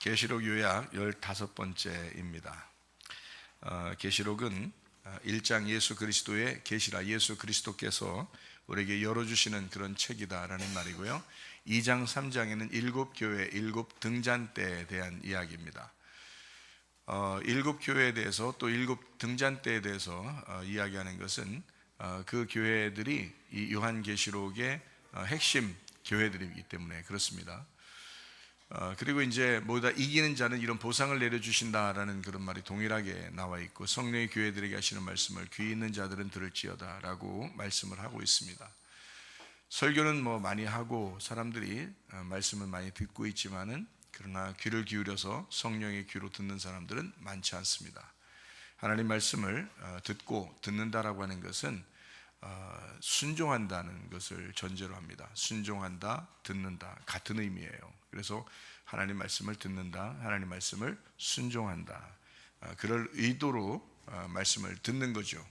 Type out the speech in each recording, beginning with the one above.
계시록 요약 15번째입니다. 계시록은 1장 예수 그리스도의 계시라, 예수 그리스도께서 우리에게 열어주시는 그런 책이다라는 말이고요. 2장 3장에는 일곱 교회, 일곱 등잔대에 대한 이야기입니다. 일곱 교회에 대해서 또 일곱 등잔대에 대해서 이야기하는 것은 그 교회들이 이 요한계시록의 핵심 교회들이기 때문에 그렇습니다. 그리고 이제 모두 다 이기는 자는 이런 보상을 내려주신다라는 그런 말이 동일하게 나와 있고, 성령의 교회들에게 하시는 말씀을 귀 있는 자들은 들을지어다 라고 말씀을 하고 있습니다. 설교는 많이 하고 사람들이 말씀을 많이 듣고 있지만은, 그러나 귀를 기울여서 성령의 귀로 듣는 사람들은 많지 않습니다. 하나님 말씀을 듣고 듣는다라고 하는 것은 순종한다는 것을 전제로 합니다. 순종한다, 듣는다 같은 의미예요. 그래서 하나님 말씀을 듣는다, 하나님 말씀을 순종한다, 그럴 의도로 말씀을 듣는 거죠.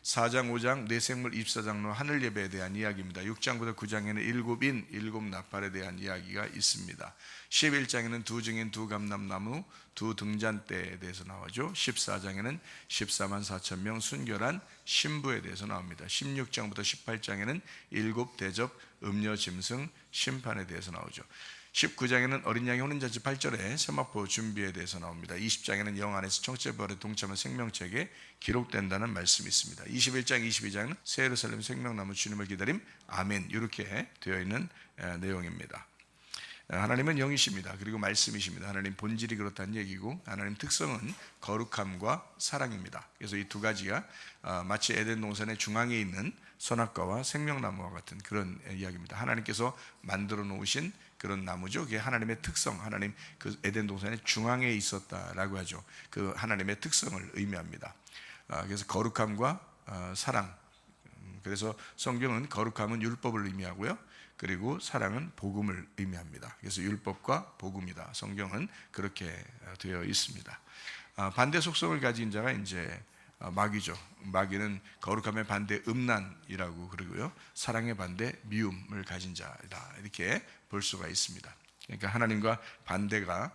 4장 5장 내생물 24장로 하늘 예배에 대한 이야기입니다. 6장부터 9장에는 일곱인 일곱 나팔에 대한 이야기가 있습니다. 11장에는 두 증인 두 감람나무 두 등잔대에 대해서 나오죠. 14장에는 14만 4천 명 순결한 신부에 대해서 나옵니다. 16장부터 18장에는 일곱 대접 음료 짐승 심판에 대해서 나오죠. 19장에는 어린 양이 혼인잔치 8절에 세마포 준비에 대해서 나옵니다. 20장에는 영 안에서 청체벌에 동참한 생명책에 기록된다는 말씀이 있습니다. 21장, 22장은 새 예루살렘 생명나무 주님을 기다림 아멘, 이렇게 되어 있는 내용입니다. 하나님은 영이십니다. 그리고 말씀이십니다. 하나님 본질이 그렇다는 얘기고, 하나님 특성은 거룩함과 사랑입니다. 그래서 이 두 가지가 마치 에덴 동산의 중앙에 있는 선악과와 생명나무와 같은 그런 이야기입니다. 하나님께서 만들어 놓으신 그런 나무죠. 그게 하나님의 특성, 하나님 그 에덴 동산의 중앙에 있었다라고 하죠. 그 하나님의 특성을 의미합니다. 그래서 거룩함과 사랑. 그래서 성경은 거룩함은 율법을 의미하고요, 그리고 사랑은 복음을 의미합니다. 그래서 율법과 복음이다. 성경은 그렇게 되어 있습니다. 반대 속성을 가진 자가 이제 마귀죠. 마귀는 거룩함의 반대 음란이라고 그러고요, 사랑의 반대 미움을 가진 자이다, 이렇게 볼 수가 있습니다. 그러니까 하나님과 반대가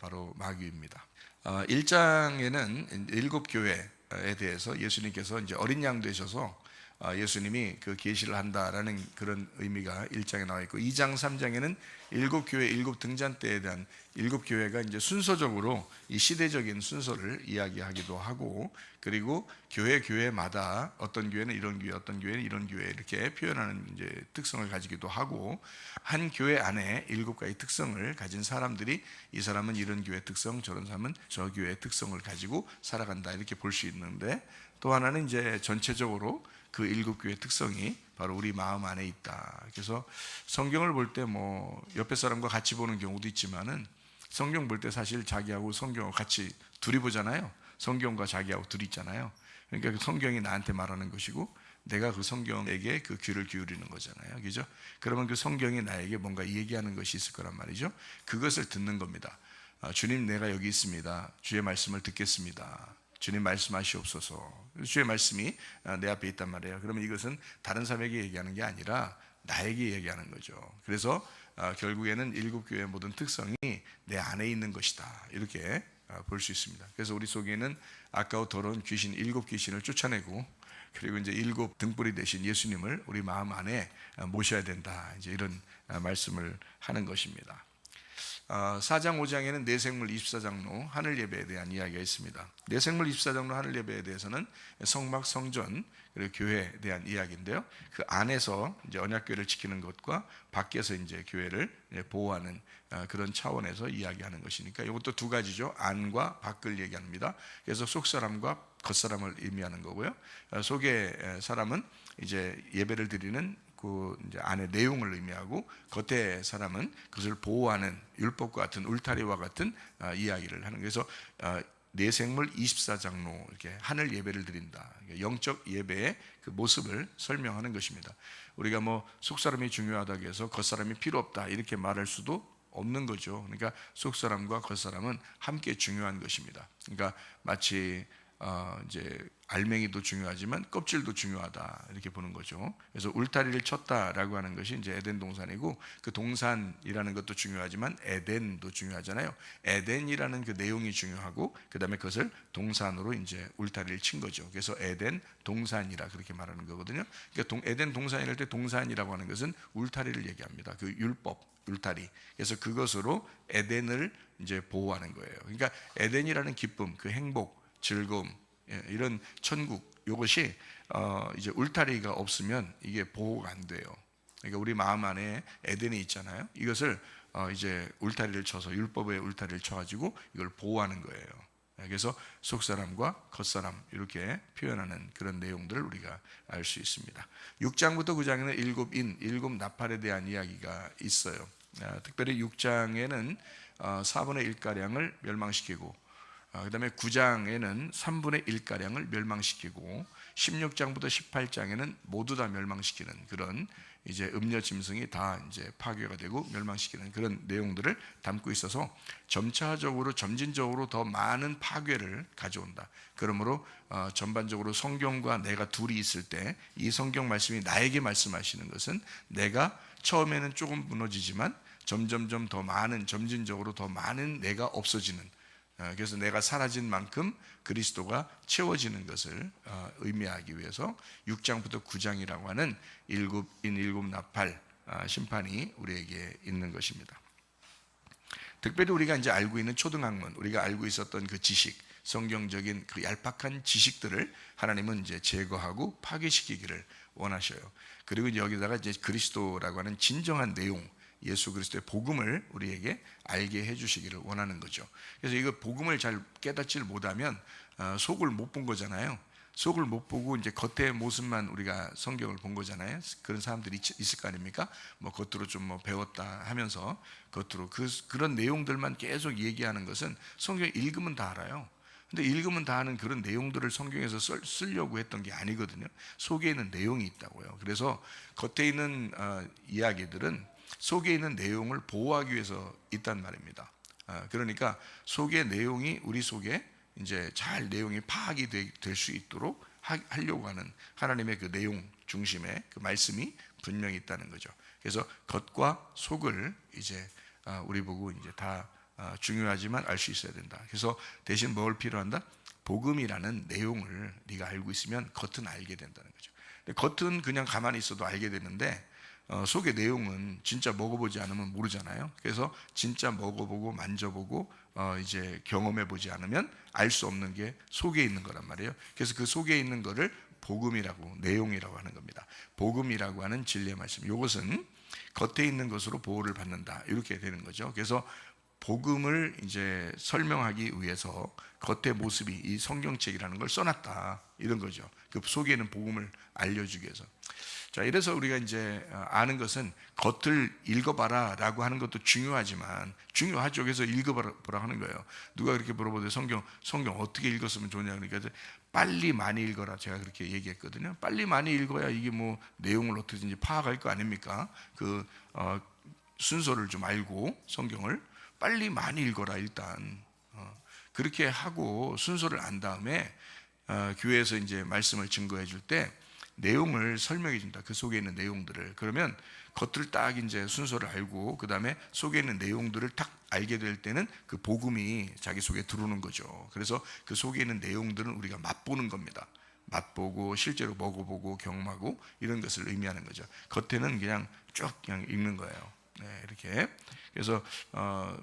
바로 마귀입니다. 1장에는 일곱 교회에 대해서 예수님께서 이제 어린 양 되셔서 예수님이 그 계시를 한다라는 그런 의미가 1장에 나와 있고, 2장 3장에는 일곱 교회, 일곱 등잔대에 대한 일곱 교회가 이제 순서적으로 이 시대적인 순서를 이야기하기도 하고, 그리고 교회마다 어떤 교회는 이런 교회, 어떤 교회는 이런 교회, 이렇게 표현하는 이제 특성을 가지기도 하고, 한 교회 안에 일곱 가지 특성을 가진 사람들이 이 사람은 이런 교회 특성, 저런 사람은 저 교회의 특성을 가지고 살아간다, 이렇게 볼 수 있는데, 또 하나는 이제 전체적으로 그 일곱 교회의 특성이 바로 우리 마음 안에 있다. 그래서 성경을 볼 때 옆에 사람과 같이 보는 경우도 있지만은, 성경 볼 때 사실 자기하고 성경하고 같이 둘이 보잖아요. 성경과 자기하고 둘이 있잖아요. 그러니까 그 성경이 나한테 말하는 것이고, 내가 그 성경에게 그 귀를 기울이는 거잖아요. 그죠? 그러면 그 성경이 나에게 뭔가 얘기하는 것이 있을 거란 말이죠. 그것을 듣는 겁니다. 주님, 내가 여기 있습니다. 주의 말씀을 듣겠습니다. 주님 말씀하시옵소서. 주의 말씀이 내 앞에 있단 말이에요. 그러면 이것은 다른 사람에게 얘기하는 게 아니라 나에게 얘기하는 거죠. 그래서 결국에는 일곱 교회의 모든 특성이 내 안에 있는 것이다, 이렇게 볼 수 있습니다. 그래서 우리 속에는 아까워 더러운 귀신, 일곱 귀신을 쫓아내고, 그리고 이제 일곱 등불이 되신 예수님을 우리 마음 안에 모셔야 된다, 이제 이런 말씀을 하는 것입니다. 4장 5장에는 내생물 24장로 하늘 예배에 대한 이야기가 있습니다. 내생물 24장로 하늘 예배에 대해서는 성막, 성전, 그리고 교회에 대한 이야기인데요, 그 안에서 이제 언약궤를 지키는 것과 밖에서 이제 교회를 보호하는 그런 차원에서 이야기하는 것이니까 이것도 두 가지죠. 안과 밖을 얘기합니다. 그래서 속 사람과 겉 사람을 의미하는 거고요, 속의 사람은 이제 예배를 드리는 그 이제 안의 내용을 의미하고, 겉의 사람은 그것을 보호하는 율법과 같은 울타리와 같은 이야기를 하는. 그래서 내생물 24장로 이렇게 하늘 예배를 드린다, 영적 예배의 그 모습을 설명하는 것입니다. 우리가 속사람이 중요하다고 해서 겉사람이 필요 없다, 이렇게 말할 수도 없는 거죠. 그러니까 속사람과 겉사람은 함께 중요한 것입니다. 그러니까 마치 이제 알맹이도 중요하지만 껍질도 중요하다 이렇게 보는 거죠. 그래서 울타리를 쳤다라고 하는 것이 이제 에덴 동산이고, 그 동산이라는 것도 중요하지만 에덴도 중요하잖아요. 에덴이라는 그 내용이 중요하고 그 다음에 그것을 동산으로 이제 울타리를 친 거죠. 그래서 에덴 동산이라 그렇게 말하는 거거든요. 그러니까 에덴 동산이랄 때 동산이라고 하는 것은 울타리를 얘기합니다. 그 율법 울타리. 그래서 그것으로 에덴을 이제 보호하는 거예요. 그러니까 에덴이라는 기쁨, 그 행복, 즐거움, 이런 천국, 이것이 이제 울타리가 없으면 이게 보호가 안 돼요. 그러니까 우리 마음 안에 에덴이 있잖아요. 이것을 이제 울타리를 쳐서, 율법의 울타리를 쳐가지고 이걸 보호하는 거예요. 그래서 속사람과 겉사람 이렇게 표현하는 그런 내용들을 우리가 알 수 있습니다. 6장부터 9장에는 일곱 나팔에 대한 이야기가 있어요. 특별히 6장에는 4분의 1가량을 멸망시키고, 그 다음에 9장에는 3분의 1가량을 멸망시키고, 16장부터 18장에는 모두 다 멸망시키는 그런 이제 음녀 짐승이 다 이제 파괴가 되고 멸망시키는 그런 내용들을 담고 있어서 점차적으로 점진적으로 더 많은 파괴를 가져온다. 그러므로 전반적으로 성경과 내가 둘이 있을 때 이 성경 말씀이 나에게 말씀하시는 것은 내가 처음에는 조금 무너지지만 점점점 더 많은, 점진적으로 더 많은 내가 없어지는, 그래서 내가 사라진 만큼 그리스도가 채워지는 것을 의미하기 위해서 6장부터 9장이라고 하는 일곱 나팔 심판이 우리에게 있는 것입니다. 특별히 우리가 이제 알고 있는 초등학문, 우리가 알고 있었던 그 지식, 성경적인 그 얄팍한 지식들을 하나님은 이제 제거하고 파괴시키기를 원하셔요. 그리고 여기다가 이제 그리스도라고 하는 진정한 내용, 예수 그리스도의 복음을 우리에게 알게 해주시기를 원하는 거죠. 그래서 이거 복음을 잘 깨닫지를 못하면 속을 못 본 거잖아요. 속을 못 보고 이제 겉의 모습만 우리가 성경을 본 거잖아요. 그런 사람들이 있을 거 아닙니까? 뭐 겉으로 좀 뭐 배웠다 하면서 겉으로 그런 내용들만 계속 얘기하는 것은 성경 읽으면 다 알아요. 근데 읽으면 다 아는 그런 내용들을 성경에서 쓰려고 했던 게 아니거든요. 속에 있는 내용이 있다고요. 그래서 겉에 있는 이야기들은 속에 있는 내용을 보호하기 위해서 있단 말입니다. 그러니까 속의 내용이 우리 속에 이제 잘 내용이 파악이 될 수 있도록 하려고 하는 하나님의 그 내용 중심의 그 말씀이 분명히 있다는 거죠. 그래서 겉과 속을 이제 우리 보고 이제 다 중요하지만 알 수 있어야 된다. 그래서 대신 뭘 필요한다? 복음이라는 내용을 네가 알고 있으면 겉은 알게 된다는 거죠. 근데 겉은 그냥 가만히 있어도 알게 되는데 속의 내용은 진짜 먹어보지 않으면 모르잖아요. 그래서 진짜 먹어보고 만져보고 이제 경험해보지 않으면 알 수 없는 게 속에 있는 거란 말이에요. 그래서 그 속에 있는 거를 복음이라고, 내용이라고 하는 겁니다. 복음이라고 하는 진리의 말씀, 이것은 겉에 있는 것으로 보호를 받는다, 이렇게 되는 거죠. 그래서 복음을 이제 설명하기 위해서 겉의 모습이 이 성경책이라는 걸 써놨다, 이런 거죠. 그 속에 있는 복음을 알려주기 위해서. 자, 이래서 우리가 이제 아는 것은 겉을 읽어봐라 라고 하는 것도 중요하지만, 중요하죠. 그래서 읽어보라 하는 거예요. 누가 그렇게 물어보더니 성경 어떻게 읽었으면 좋냐, 그러니까 빨리 많이 읽어라, 제가 그렇게 얘기했거든요. 빨리 많이 읽어야 이게 뭐 내용을 어떻게든지 파악할 거 아닙니까? 그 순서를 좀 알고 성경을 빨리 많이 읽어라. 일단 그렇게 하고 순서를 안 다음에 교회에서 이제 말씀을 증거해 줄 때 내용을 설명해 준다. 그 속에 있는 내용들을. 그러면 겉을 딱 이제 순서를 알고 그 다음에 속에 있는 내용들을 딱 알게 될 때는 그 복음이 자기 속에 들어오는 거죠. 그래서 그 속에 있는 내용들은 우리가 맛보는 겁니다. 맛보고 실제로 먹어보고 경험하고 이런 것을 의미하는 거죠. 겉에는 그냥 쭉 그냥 읽는 거예요. 네, 이렇게. 그래서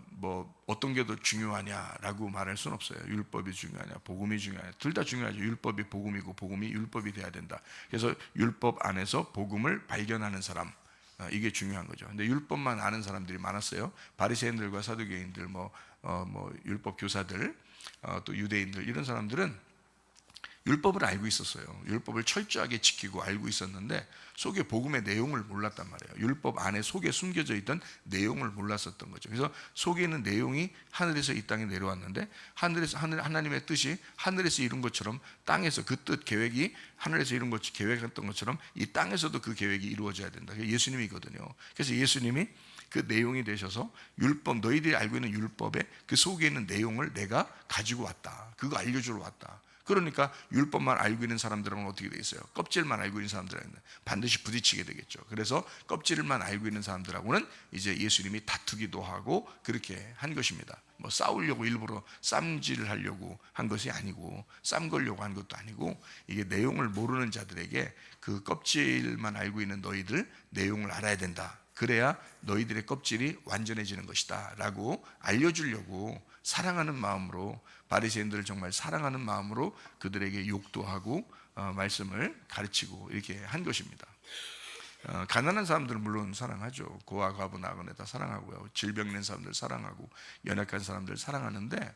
뭐 어떤 게 더 중요하냐라고 말할 수는 없어요. 율법이 중요하냐, 복음이 중요하냐, 둘 다 중요하죠. 율법이 복음이고 복음이 율법이 돼야 된다. 그래서 율법 안에서 복음을 발견하는 사람, 이게 중요한 거죠. 근데 율법만 아는 사람들이 많았어요. 바리새인들과 사두개인들, 뭐 율법 교사들, 또 유대인들, 이런 사람들은 율법을 알고 있었어요. 율법을 철저하게 지키고 알고 있었는데 속에 복음의 내용을 몰랐단 말이에요. 율법 안에 속에 숨겨져 있던 내용을 몰랐었던 거죠. 그래서 속에 있는 내용이 하늘에서 이 땅에 내려왔는데 하나님의 뜻이 하늘에서 이룬 것처럼 땅에서 그 뜻 계획이 하늘에서 이룬 것 계획했던 것처럼 이 땅에서도 그 계획이 이루어져야 된다. 그게 예수님이거든요. 그래서 예수님이 그 내용이 되셔서 율법, 너희들이 알고 있는 율법의 그 속에 있는 내용을 내가 가지고 왔다. 그거 알려주러 왔다. 그러니까 율법만 알고 있는 사람들은 어떻게 돼 있어요? 껍질만 알고 있는 사람들은 반드시 부딪히게 되겠죠. 그래서 껍질만 알고 있는 사람들하고는 이제 예수님이 다투기도 하고 그렇게 한 것입니다. 뭐 싸우려고 일부러 쌈질을 하려고 한 것이 아니고 쌈 걸려고 한 것도 아니고, 이게 내용을 모르는 자들에게 그 껍질만 알고 있는 너희들 내용을 알아야 된다. 그래야 너희들의 껍질이 완전해지는 것이다 라고 알려주려고 사랑하는 마음으로, 바리새인들을 정말 사랑하는 마음으로 그들에게 욕도 하고 말씀을 가르치고 이렇게 한 것입니다. 가난한 사람들은 물론 사랑하죠. 고아 과부 나그네 다 사랑하고요. 질병 있는 사람들 사랑하고 연약한 사람들 사랑하는데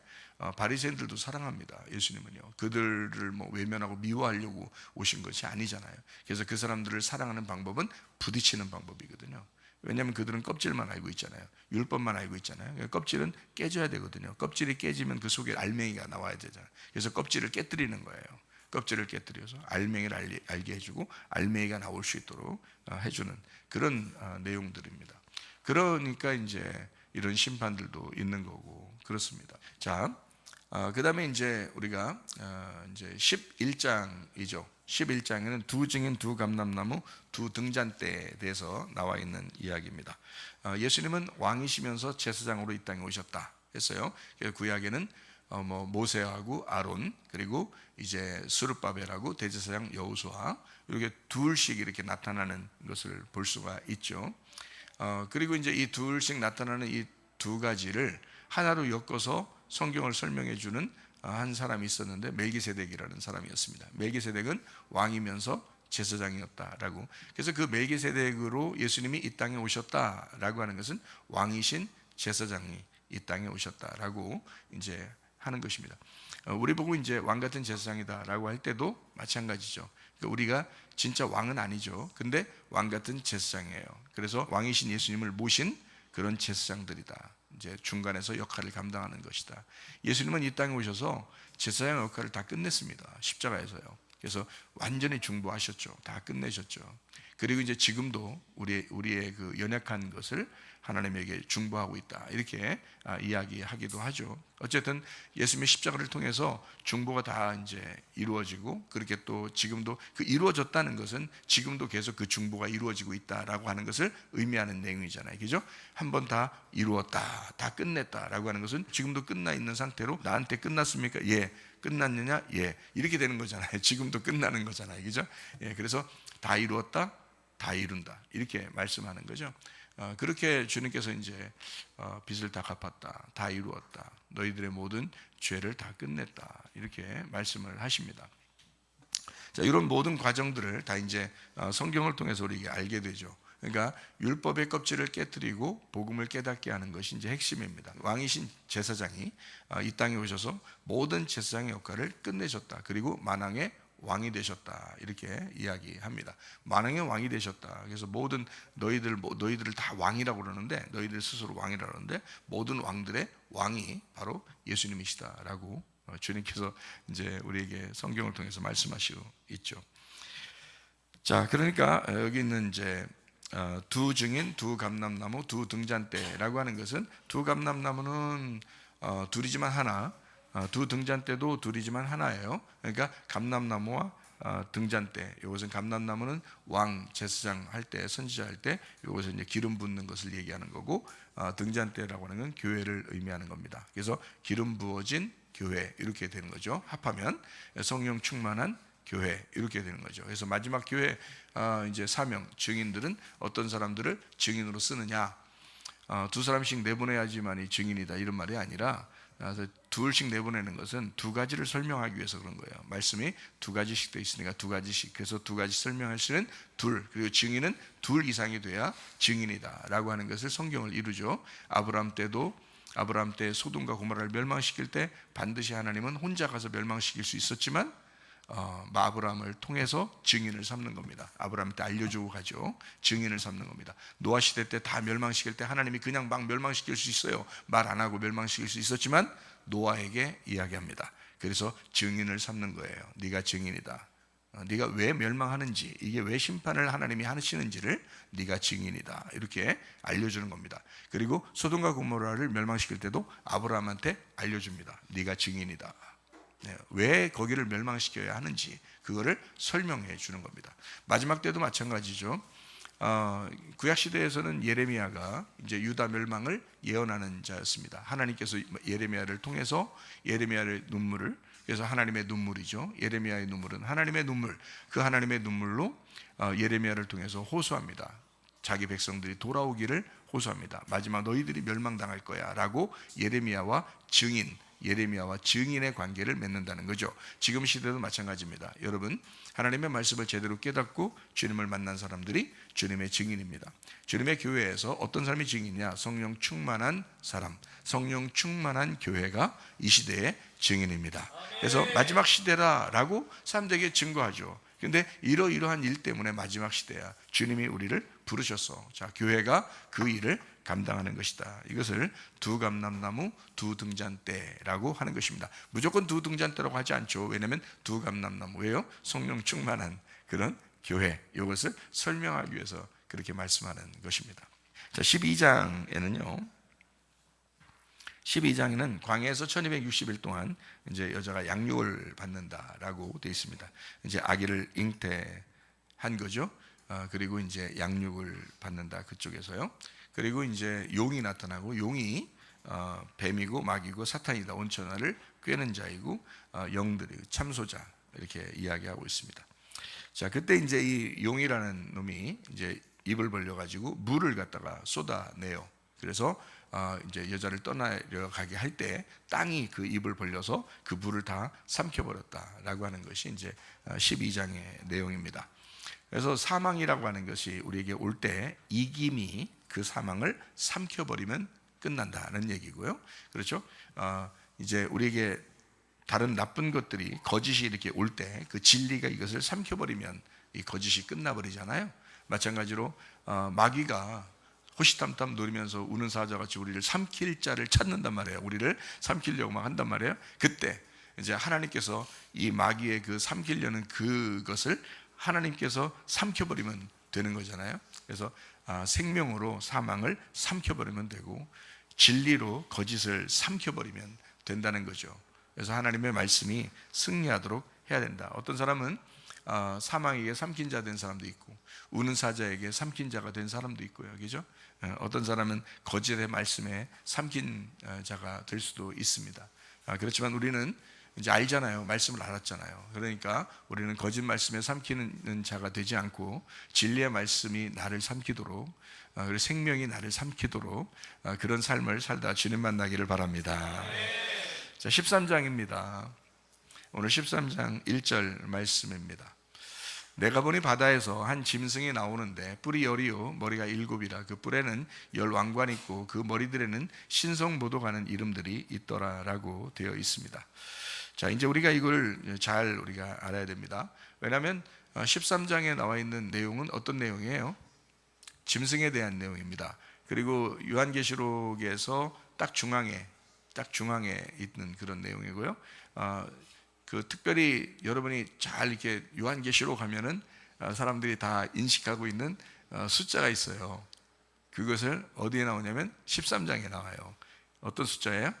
바리새인들도 사랑합니다. 예수님은요. 그들을 뭐 외면하고 미워하려고 오신 것이 아니잖아요. 그래서 그 사람들을 사랑하는 방법은 부딪히는 방법이거든요. 왜냐하면 그들은 껍질만 알고 있잖아요. 율법만 알고 있잖아요. 껍질은 깨져야 되거든요. 껍질이 깨지면 그 속에 알맹이가 나와야 되잖아요. 그래서 껍질을 깨뜨리는 거예요. 껍질을 깨뜨려서 알맹이를 알게 해주고 알맹이가 나올 수 있도록 해주는 그런 내용들입니다. 그러니까 이제 이런 심판들도 있는 거고 그렇습니다. 자, 그 다음에 이제 우리가 이제 11장이죠. 11장에는 두 증인, 두 감람나무, 두 등잔대에 대해서 나와 있는 이야기입니다. 예수님은 왕이시면서 제사장으로 이 땅에 오셨다 했어요. 구약에는 모세하고 아론, 그리고 이제 스룹바벨하고 대제사장 여호수아, 이렇게 둘씩 이렇게 나타나는 것을 볼 수가 있죠. 그리고 이제 이 둘씩 나타나는 이 두 가지를 하나로 엮어서 성경을 설명해 주는 한 사람이 있었는데 멜기세덱이라는 사람이었습니다. 멜기세덱은 왕이면서 제사장이었다라고. 그래서 그 멜기세덱으로 예수님이 이 땅에 오셨다라고 하는 것은 왕이신 제사장이 이 땅에 오셨다라고 이제 하는 것입니다. 우리 보고 이제 왕 같은 제사장이다라고 할 때도 마찬가지죠. 그러니까 우리가 진짜 왕은 아니죠. 근데 왕 같은 제사장이에요. 그래서 왕이신 예수님을 모신 그런 제사장들이다. 이제 중간에서 역할을 감당하는 것이다. 예수님은 이 땅에 오셔서 제사장 역할을 다 끝냈습니다. 십자가에서요. 그래서 완전히 중보하셨죠. 다 끝내셨죠. 그리고 이제 지금도 우리의 그 연약한 것을 하나님에게 중보하고 있다. 이렇게 이야기하기도 하죠. 어쨌든 예수님의 십자가를 통해서 중보가 다 이제 이루어지고, 그렇게 또 지금도 그 이루어졌다는 것은 지금도 계속 그 중보가 이루어지고 있다라고 하는 것을 의미하는 내용이잖아요. 그죠? 한번 다 이루었다, 다 끝냈다라고 하는 것은 지금도 끝나 있는 상태로 나한테 끝났습니까? 예. 끝났느냐? 예. 이렇게 되는 거잖아요. 지금도 끝나는 거잖아요. 그죠? 예. 그래서 다 이루었다, 다 이룬다. 이렇게 말씀하는 거죠. 그렇게 주님께서 이제 빚을 다 갚았다, 다 이루었다, 너희들의 모든 죄를 다 끝냈다, 이렇게 말씀을 하십니다. 자, 이런 모든 과정들을 다 이제 성경을 통해서 우리에게 알게 되죠. 그러니까 율법의 껍질을 깨뜨리고 복음을 깨닫게 하는 것이 이제 핵심입니다. 왕이신 제사장이 이 땅에 오셔서 모든 제사장의 역할을 끝내셨다. 그리고 만왕의 왕이 되셨다. 이렇게 이야기합니다. 만왕의 왕이 되셨다. 그래서 모든 너희들을 다 왕이라고 그러는데, 너희들 스스로 왕이라고 그러는데 모든 왕들의 왕이 바로 예수님이시다라고 주님께서 이제 우리에게 성경을 통해서 말씀하시고 있죠. 자, 그러니까 여기 있는 이제 두 증인, 두 감람나무, 두 등잔대라고 하는 것은, 두 감람나무는 둘이지만 하나, 두 등잔대도 둘이지만 하나예요. 그러니까 감람나무와 등잔대, 이것은 감람나무는 왕 제사장 할 때, 선지자 할 때 이것은 이제 기름 붓는 것을 얘기하는 거고, 등잔대라고 하는 건 교회를 의미하는 겁니다. 그래서 기름 부어진 교회, 이렇게 되는 거죠. 합하면 성령 충만한 교회, 이렇게 되는 거죠. 그래서 마지막 교회 이제 사명, 증인들은 어떤 사람들을 증인으로 쓰느냐, 두 사람씩 내보내야지만이 증인이다, 이런 말이 아니라 둘씩 내보내는 것은 두 가지를 설명하기 위해서 그런 거예요. 말씀이 두 가지씩 되어 있으니까 두 가지씩. 그래서 두 가지 설명할 수는 둘, 그리고 증인은 둘 이상이 돼야 증인이다 라고 하는 것을 성경을 이루죠. 아브라함 때 소돔과 고모라를 멸망시킬 때 반드시 하나님은 혼자 가서 멸망시킬 수 있었지만 아브라함을 통해서 증인을 삼는 겁니다. 아브라함한테 알려주고 가죠. 증인을 삼는 겁니다. 노아 시대 때 다 멸망시킬 때 하나님이 그냥 막 멸망시킬 수 있어요. 말 안 하고 멸망시킬 수 있었지만 노아에게 이야기합니다. 그래서 증인을 삼는 거예요. 네가 증인이다. 네가 왜 멸망하는지, 이게 왜 심판을 하나님이 하시는지를 네가 증인이다, 이렇게 알려주는 겁니다. 그리고 소돔과 고모라를 멸망시킬 때도 아브라함한테 알려줍니다. 네가 증인이다. 왜 거기를 멸망시켜야 하는지 그거를 설명해 주는 겁니다. 마지막 때도 마찬가지죠. 구약 시대에서는 예레미야가 이제 유다 멸망을 예언하는 자였습니다. 하나님께서 예레미야를 통해서 예레미야의 눈물을, 그래서 하나님의 눈물이죠. 예레미야의 눈물은 하나님의 눈물, 그 하나님의 눈물로 예레미야를 통해서 호소합니다. 자기 백성들이 돌아오기를 호소합니다. 마지막 너희들이 멸망당할 거야 라고 예레미야와 증인의 관계를 맺는다는 거죠. 지금 시대도 마찬가지입니다. 여러분, 하나님의 말씀을 제대로 깨닫고 주님을 만난 사람들이 주님의 증인입니다. 주님의 교회에서 어떤 사람이 증인이냐? 성령 충만한 사람, 성령 충만한 교회가 이 시대의 증인입니다. 그래서 마지막 시대라라고 사람들에게 증거하죠. 근데 이러이러한 일 때문에 마지막 시대야. 주님이 우리를 부르셨어. 자, 교회가 그 일을 감당하는 것이다. 이것을 두 감람나무 두 등잔대라고 하는 것입니다. 무조건 두 등잔대라고 하지 않죠. 왜냐하면 두 감람나무, 왜요? 성령 충만한 그런 교회, 이것을 설명하기 위해서 그렇게 말씀하는 것입니다. 자, 12장에는 광야에서 1260일 동안 이제 여자가 양육을 받는다라고 되어 있습니다. 이제 아기를 잉태한 거죠. 그리고 이제 양육을 받는다, 그쪽에서요. 그리고 이제 용이 나타나고, 용이 뱀이고 마귀고 사탄이다, 온천하를 꿰는 자이고 영들이 참소자, 이렇게 이야기하고 있습니다. 자, 그때 이제 이 용이라는 놈이 이제 입을 벌려 가지고 물을 갖다가 쏟아내요. 그래서 이제 여자를 떠나려 가게 할 때 땅이 그 입을 벌려서 그 물을 다 삼켜버렸다라고 하는 것이 이제 12장의 내용입니다. 그래서 사망이라고 하는 것이 우리에게 올 때 이김이 그 사망을 삼켜버리면 끝난다는 얘기고요. 그렇죠? 이제 우리에게 다른 나쁜 것들이, 거짓이 이렇게 올 때 그 진리가 이것을 삼켜버리면 이 거짓이 끝나버리잖아요. 마찬가지로 마귀가 호시탐탐 노리면서 우는 사자같이 우리를 삼킬 자를 찾는단 말이에요. 우리를 삼키려고 막 한단 말이에요. 그때 이제 하나님께서 이 마귀의 그 삼키려는 그것을 하나님께서 삼켜버리면 되는 거잖아요. 그래서 생명으로 사망을 삼켜버리면 되고, 진리로 거짓을 삼켜버리면 된다는 거죠. 그래서 하나님의 말씀이 승리하도록 해야 된다. 어떤 사람은 사망에게 삼킨 자 된 사람도 있고, 우는 사자에게 삼킨 자가 된 사람도 있고요. 그죠? 어떤 사람은 거짓의 말씀에 삼킨 자가 될 수도 있습니다. 그렇지만 우리는 이제 알잖아요. 말씀을 알았잖아요. 그러니까 우리는 거짓 말씀에 삼키는 자가 되지 않고 진리의 말씀이 나를 삼키도록, 그리고 생명이 나를 삼키도록 그런 삶을 살다 주님 만나기를 바랍니다. 자, 13장입니다. 오늘 13장 1절 말씀입니다. 내가 보니 바다에서 한 짐승이 나오는데 뿔이 10이요 머리가 7이라 그 뿔에는 10 왕관이 있고 그 머리들에는 신성모독하는 이름들이 있더라라고 되어 있습니다. 자, 이제 우리가 이걸 잘 우리가 알아야 됩니다. 왜냐하면 13장에 나와 있는 내용은 어떤 내용이에요? 짐승에 대한 내용입니다. 그리고 요한계시록에서 딱 중앙에 있는 그런 내용이고요. 그 특별히 여러분이 잘 이렇게 요한계시록 하면은 사람들이 다 인식하고 있는 숫자가 있어요. 그것을 어디에 나오냐면 13장에 나와요. 어떤 숫자예요?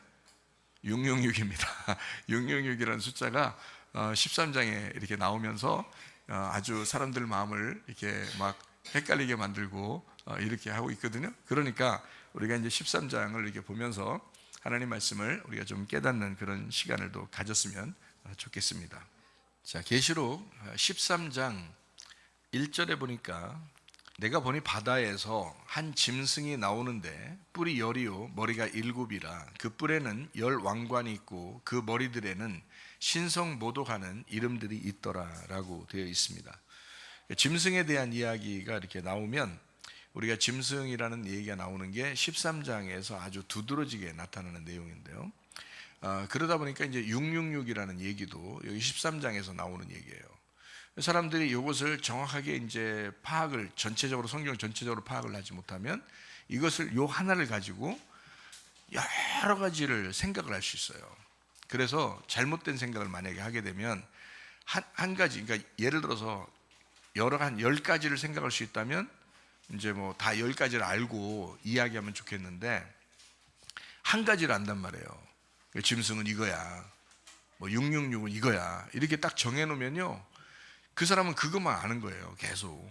666입니다. 666이라는 숫자가 13장에 이렇게 나오면서 아주 사람들 마음을 이렇게 막 헷갈리게 만들고 이렇게 하고 있거든요. 그러니까 우리가 이제 13장을 이렇게 보면서 하나님 말씀을 우리가 좀 깨닫는 그런 시간을 또 가졌으면 좋겠습니다. 자, 계시록 13장 1절에 보니까 내가 보니 바다에서 한 짐승이 나오는데 뿔이 10이요 머리가 7이라 그 뿔에는 10 왕관이 있고 그 머리들에는 신성모독하는 이름들이 있더라라고 되어 있습니다. 짐승에 대한 이야기가 이렇게 나오면 우리가 짐승이라는 얘기가 나오는 게 13장에서 아주 두드러지게 나타나는 내용인데요. 그러다 보니까 이제 666이라는 얘기도 여기 13장에서 나오는 얘기예요. 사람들이 이것을 정확하게 이제 파악을 전체적으로 성경 전체적으로 파악을 하지 못하면 이것을 요 하나를 가지고 여러 가지를 생각을 할 수 있어요. 그래서 잘못된 생각을 만약에 하게 되면 한 가지, 그러니까 예를 들어서 한 10가지를 생각할 수 있다면 이제 뭐 다 10가지를 알고 이야기하면 좋겠는데 한 가지를 안단 말이에요. 짐승은 이거야. 뭐 666은 이거야. 이렇게 딱 정해놓으면요, 그 사람은 그것만 아는 거예요, 계속.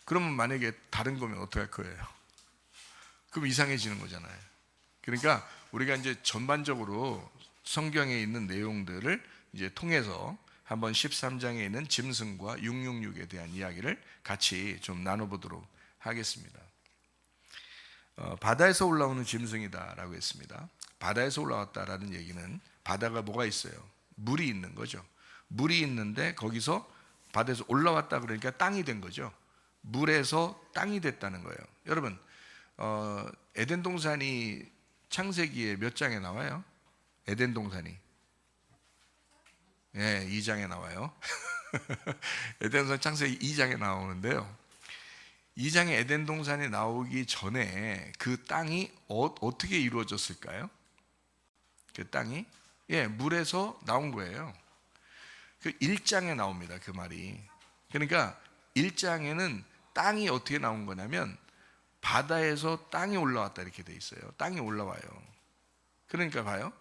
그러면 만약에 다른 거면 어떡할 거예요? 그럼 이상해지는 거잖아요. 그러니까 우리가 이제 전반적으로 성경에 있는 내용들을 이제 통해서 한번 13장에 있는 짐승과 666에 대한 이야기를 같이 좀 나눠보도록 하겠습니다. 바다에서 올라오는 짐승이다라고 했습니다. 바다에서 올라왔다라는 얘기는 바다가 뭐가 있어요? 물이 있는 거죠. 물이 있는데 거기서 바다에서 올라왔다 그러니까 땅이 된 거죠. 물에서 땅이 됐다는 거예요. 여러분, 에덴 동산이 창세기에 몇 장에 나와요? 에덴 동산이 2장에 나와요. 에덴 동산 창세기 2장에 나오는데요, 2장에 에덴 동산이 나오기 전에 그 땅이 어떻게 이루어졌을까요? 그 땅이 물에서 나온 거예요. 그 1장에 나옵니다, 그 말이. 그러니까 1장에는 땅이 어떻게 나온 거냐면 바다에서 땅이 올라왔다 이렇게 돼 있어요. 땅이 올라와요. 그러니까 봐요,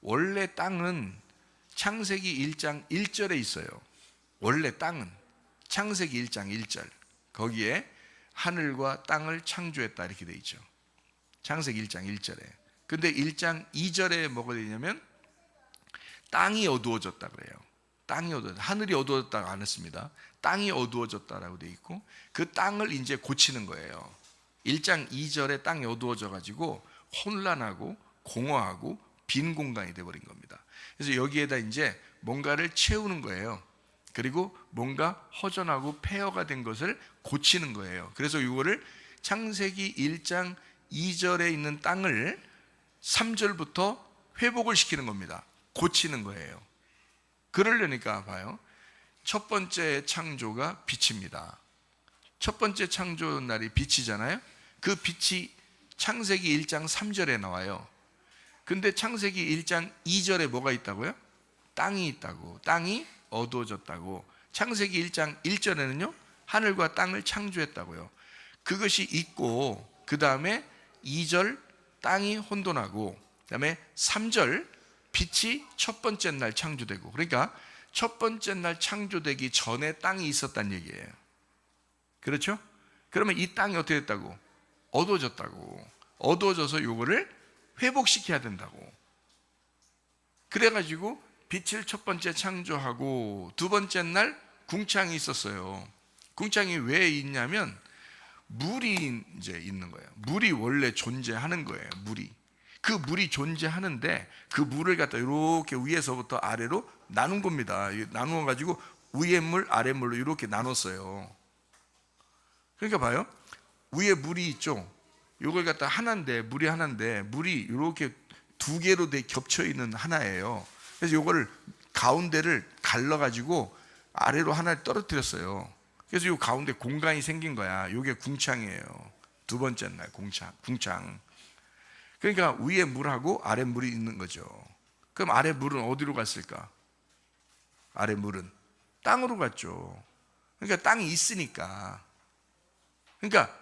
원래 땅은 창세기 1장 1절에 있어요. 원래 땅은 창세기 1장 1절 거기에 하늘과 땅을 창조했다 이렇게 돼 있죠. 창세기 1장 1절에. 근데 1장 2절에 뭐가 되냐면 땅이 어두워졌다 그래요. 땅이 어두워졌다. 하늘이 어두워졌다고 안 했습니다. 땅이 어두워졌다라고 돼 있고, 그 땅을 이제 고치는 거예요. 1장 2절에 땅이 어두워져 가지고 혼란하고 공허하고 빈 공간이 돼버린 겁니다. 그래서 여기에다 이제 뭔가를 채우는 거예요. 그리고 뭔가 허전하고 폐허가 된 것을 고치는 거예요. 그래서 이거를 창세기 1장 2절에 있는 땅을 3절부터 회복을 시키는 겁니다. 고치는 거예요. 그러려니까 봐요, 첫 번째 창조가 빛입니다. 첫 번째 창조 날이 빛이잖아요. 그 빛이 창세기 1장 3절에 나와요. 근데 창세기 1장 2절에 뭐가 있다고요? 땅이 있다고. 땅이 어두워졌다고. 창세기 1장 1절에는요 하늘과 땅을 창조했다고요. 그것이 있고, 그 다음에 2절 땅이 혼돈하고, 그 다음에 3절 빛이 첫 번째 날 창조되고. 그러니까 첫 번째 날 창조되기 전에 땅이 있었단 얘기예요. 그렇죠? 그러면 이 땅이 어떻게 됐다고? 어두워졌다고. 어두워져서 요거를 회복시켜야 된다고. 그래가지고 빛을 첫 번째 창조하고, 두 번째 날 궁창이 있었어요. 궁창이 왜 있냐면 물이 이제 있는 거예요. 물이 원래 존재하는 거예요. 그 물이 존재하는데 그 물을 갖다 이렇게 위에서부터 아래로 나눈 겁니다. 나누어 가지고 위에 물 아래 물로 이렇게 나눴어요. 그러니까 봐요, 위에 물이 있죠. 이걸 갖다 하나인데, 물이 하나인데 물이 이렇게 두 개로 겹쳐 있는 하나예요. 그래서 이거를 가운데를 갈라 가지고 아래로 하나를 떨어뜨렸어요. 그래서 이 가운데 공간이 생긴 거야. 이게 궁창이에요. 두 번째 날 궁창. 그러니까 위에 물하고 아래 물이 있는 거죠. 그럼 아래 물은 어디로 갔을까? 아래 물은 땅으로 갔죠. 그러니까 땅이 있으니까. 그러니까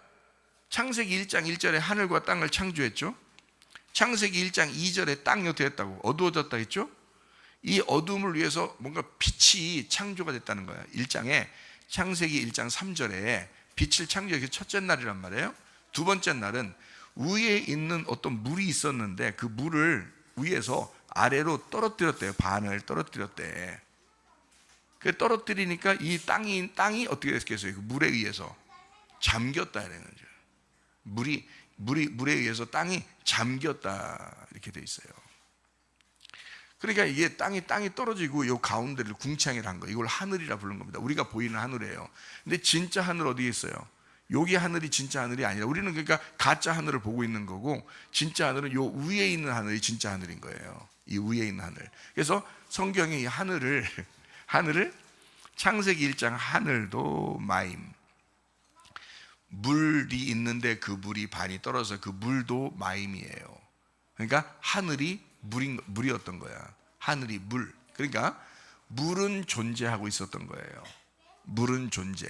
창세기 1장 1절에 하늘과 땅을 창조했죠. 창세기 1장 2절에 땅이 어떻게 했다고? 어두워졌다 했죠. 이 어둠을 위해서 뭔가 빛이 창조가 됐다는 거예요. 1장에 창세기 1장 3절에 빛을 창조해서 첫째 날이란 말이에요. 두 번째 날은 위에 있는 어떤 물이 있었는데 그 물을 위에서 아래로 떨어뜨렸대요. 반을 떨어뜨렸대. 그 떨어뜨리니까 이 땅이 어떻게 됐겠어요? 그 물에 의해서 잠겼다 이러는 거죠. 물에 의해서 땅이 잠겼다 이렇게 돼 있어요. 그러니까 이게 땅이 떨어지고 이 가운데를 궁창이라 한 거, 이걸 하늘이라 부르는 겁니다. 우리가 보이는 하늘이에요. 근데 진짜 하늘 어디에 있어요? 여기 하늘이 진짜 하늘이 아니라, 우리는 그러니까 가짜 하늘을 보고 있는 거고, 진짜 하늘은 요 위에 있는 하늘이 진짜 하늘인 거예요. 이 위에 있는 하늘. 그래서 성경이 이 하늘을 창세기 1장 하늘도 마임, 물이 있는데 그 물이 반이 떨어져서 그 물도 마임이에요. 그러니까 하늘이 물이었던 거야. 하늘이 물. 그러니까 물은 존재하고 있었던 거예요. 물은 존재.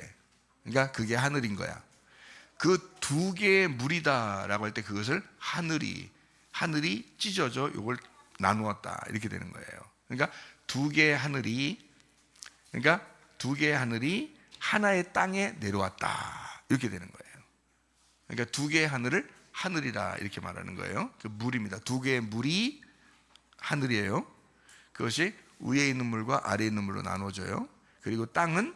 그러니까 그게 하늘인 거야. 그 두 개의 물이다라고 할 때 그것을 하늘이 찢어져 이걸 나누었다 이렇게 되는 거예요. 그러니까 두 개의 하늘이 하나의 땅에 내려왔다, 이렇게 되는 거예요. 그러니까 두 개의 하늘을 하늘이라 이렇게 말하는 거예요. 그 물입니다. 두 개의 물이 하늘이에요. 그것이 위에 있는 물과 아래에 있는 물로 나눠져요. 그리고 땅은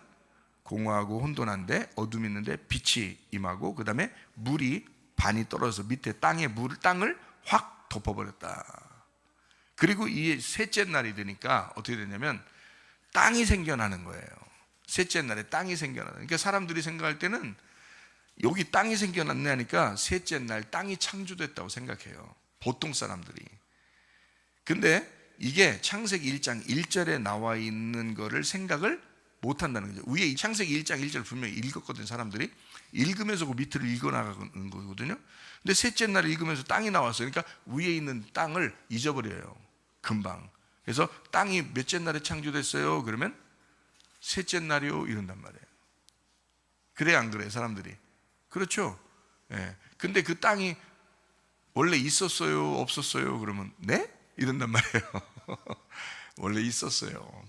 공허하고 혼돈한데 어둠이 있는데 빛이 임하고, 그 다음에 물이 반이 떨어져서 밑에 땅을 확 덮어버렸다. 그리고 이 셋째 날이 되니까 어떻게 되냐면 땅이 생겨나는 거예요. 셋째 날에 땅이 생겨나는. 그러니까 사람들이 생각할 때는 여기 땅이 생겨났네 하니까 셋째 날 땅이 창조됐다고 생각해요, 보통 사람들이. 근데 이게 창세기 1장 1절에 나와 있는 거를 생각을 못 한다는 거죠. 위에 창세기 1장 1절 분명히 읽었거든요. 사람들이 읽으면서 그 밑을 읽어나가는 거거든요. 근데 셋째 날 읽으면서 땅이 나왔어요. 그러니까 위에 있는 땅을 잊어버려요, 금방. 그래서 땅이 몇째 날에 창조됐어요? 그러면 셋째 날이요, 이런단 말이에요. 그래 안 그래요, 사람들이? 그렇죠. 예. 근데 그 땅이 원래 있었어요, 없었어요? 그러면 네? 이런단 말이에요. 원래 있었어요.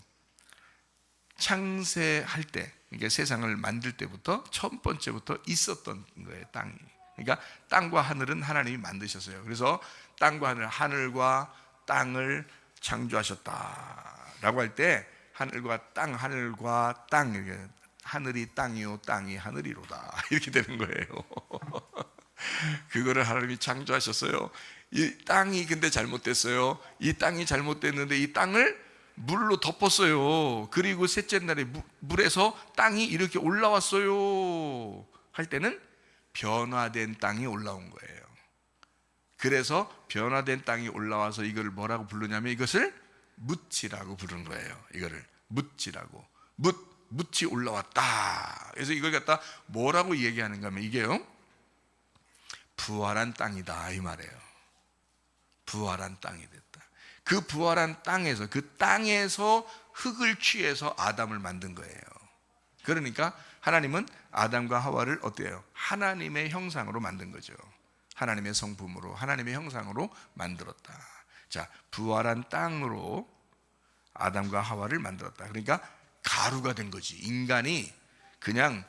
창세할 때, 그러니까 세상을 만들 때부터 첫 번째부터 있었던 거예요, 땅이. 그러니까 땅과 하늘은 하나님이 만드셨어요. 그래서 땅과 하늘과 땅을 창조하셨다라고 할 때 하늘과 땅, 이렇게 하늘이 땅이요, 땅이 하늘이로다, 이렇게 되는 거예요. 그거를 하나님이 창조하셨어요. 이 땅이 근데 잘못됐어요. 이 땅이 잘못됐는데 이 땅을 물로 덮었어요. 그리고 셋째 날에 물에서 땅이 이렇게 올라왔어요 할 때는 변화된 땅이 올라온 거예요. 그래서 변화된 땅이 올라와서 이걸 뭐라고 부르냐면 이것을 묻지라고 부르는 거예요. 이거를 묻지라고. 묻이 올라왔다. 그래서 이걸 갖다 뭐라고 얘기하는가 하면 이게요, 부활한 땅이다, 이 말이에요. 부활한 땅이 됐다. 그 부활한 땅에서, 그 땅에서 흙을 취해서 아담을 만든 거예요. 그러니까 하나님은 아담과 하와를 어때요? 하나님의 형상으로 만든 거죠. 하나님의 성품으로, 하나님의 형상으로 만들었다. 자, 부활한 땅으로 아담과 하와를 만들었다. 그러니까 가루가 된 거지. 인간이 그냥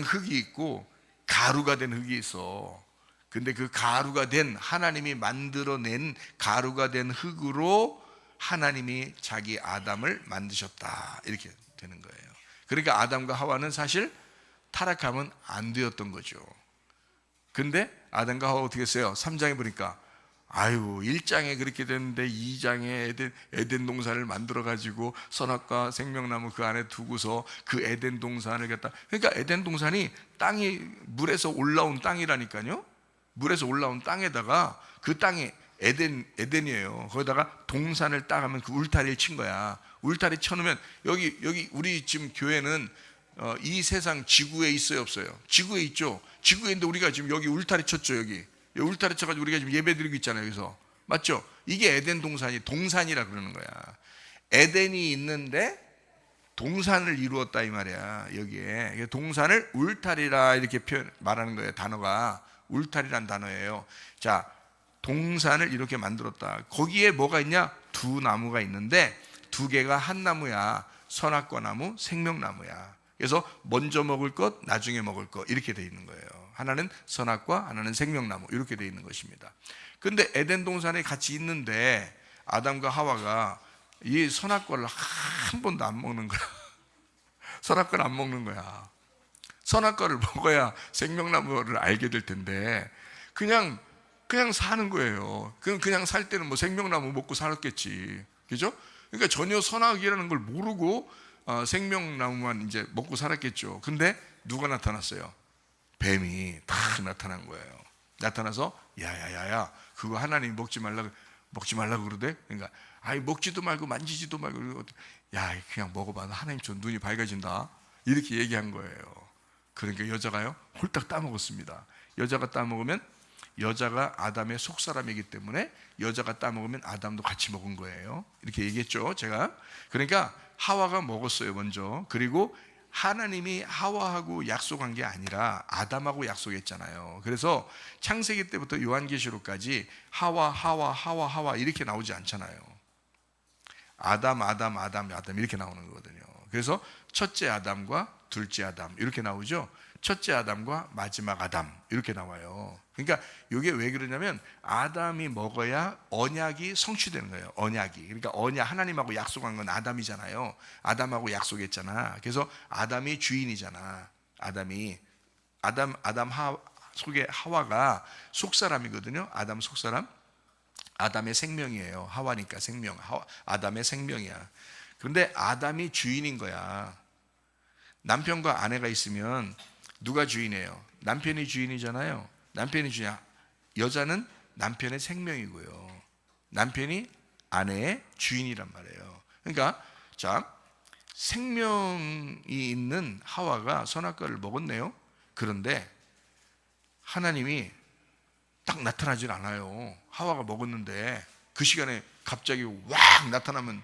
흙이 있고 가루가 된 흙이 있어. 근데 그 가루가 된, 하나님이 만들어낸 가루가 된 흙으로 하나님이 자기 아담을 만드셨다, 이렇게 되는 거예요. 그러니까 아담과 하와는 사실 타락하면 안 되었던 거죠. 근데 아담과 하와 어떻게 했어요? 3장에 보니까 1장에 그렇게 됐는데 2장에 에덴 동산을 만들어 가지고 선악과 생명나무 그 안에 두고서 그 에덴 동산을 갖다, 그러니까 에덴 동산이 땅이 물에서 올라온 땅이라니까요. 물에서 올라온 땅에다가, 그 땅이 에덴이에요. 거기다가 동산을 따가면 그 울타리를 친 거야. 울타리 쳐놓으면 여기 우리 지금 교회는 이 세상 지구에 있어요, 없어요? 지구에 있죠. 지구에 있는데 우리가 지금 여기 울타리 쳤죠. 여기 울타리 쳐가지고 우리가 지금 예배 드리고 있잖아요, 여기서. 맞죠? 이게 에덴 동산이라 그러는 거야. 에덴이 있는데 동산을 이루었다, 이 말이야. 여기에 동산을 울타리라 이렇게 말하는 거예요. 단어가 울타리란 단어예요. 자, 동산을 이렇게 만들었다. 거기에 뭐가 있냐? 두 나무가 있는데 두 개가 한 나무야. 선악과 나무, 생명나무야. 그래서 먼저 먹을 것, 나중에 먹을 것, 이렇게 돼 있는 거예요. 하나는 선악과, 하나는 생명나무, 이렇게 돼 있는 것입니다. 근데 에덴 동산에 같이 있는데 아담과 하와가 이 선악과를 한 번도 안 먹는 거야. 선악과를 안 먹는 거야. 선악과를 먹어야 생명나무를 알게 될 텐데 그냥 사는 거예요. 그냥 살 때는 뭐 생명나무 먹고 살았겠지, 그죠? 그러니까 전혀 선악이라는 걸 모르고 생명나무만 이제 먹고 살았겠죠. 근데 누가 나타났어요? 뱀이 딱 나타난 거예요. 나타나서 야야야야, 그거 하나님 먹지 말라고 그러대. 그러니까 먹지도 말고 만지지도 말고, 야 그냥 먹어봐, 하나님 저 눈이 밝아진다, 이렇게 얘기한 거예요. 그러니까 여자가요 홀딱 따먹었습니다. 여자가 따먹으면, 여자가 아담의 속사람이기 때문에 여자가 따먹으면 아담도 같이 먹은 거예요. 이렇게 얘기했죠, 제가. 그러니까 하와가 먹었어요, 먼저. 그리고 하나님이 하와하고 약속한 게 아니라 아담하고 약속했잖아요. 그래서 창세기 때부터 요한계시록까지 하와 이렇게 나오지 않잖아요. 아담, 아담, 아담, 아담 이렇게 나오는 거거든요. 그래서 첫째 아담과 둘째 아담 이렇게 나오죠. 첫째 아담과 마지막 아담 이렇게 나와요. 그러니까 이게 왜 그러냐면 아담이 먹어야 언약이 성취되는 거예요. 언약이. 그러니까 언약, 하나님하고 약속한 건 아담이잖아요. 아담하고 약속했잖아. 그래서 아담이 주인이잖아. 아담 속에 하와가 속사람이거든요. 아담 속사람. 아담의 생명이에요. 하와니까 생명. 아담의 생명이야. 그런데 아담이 주인인 거야. 남편과 아내가 있으면 누가 주인이에요? 남편이 주인이잖아요. 남편이 주인이야. 여자는 남편의 생명이고요. 남편이 아내의 주인이란 말이에요. 그러니까 자, 생명이 있는 하와가 선악과를 먹었네요. 그런데 하나님이 딱 나타나질 않아요. 하와가 먹었는데 그 시간에 갑자기 확 나타나면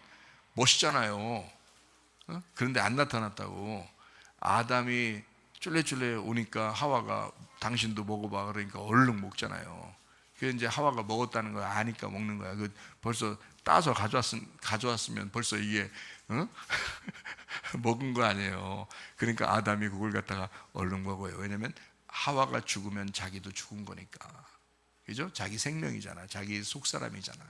멋있잖아요. 그런데 안 나타났다고. 아담이 쫄래쫄래 오니까 하와가 당신도 먹어봐 그러니까 얼른 먹잖아요. 그래서 이제 하와가 먹었다는 걸 아니까 먹는 거야. 그 벌써 따서 가져왔으면 벌써 이게 먹은 거 아니에요. 그러니까 아담이 그걸 갖다가 얼른 먹어요. 왜냐면 하와가 죽으면 자기도 죽은 거니까. 그죠? 자기 생명이잖아. 자기 속사람이잖아.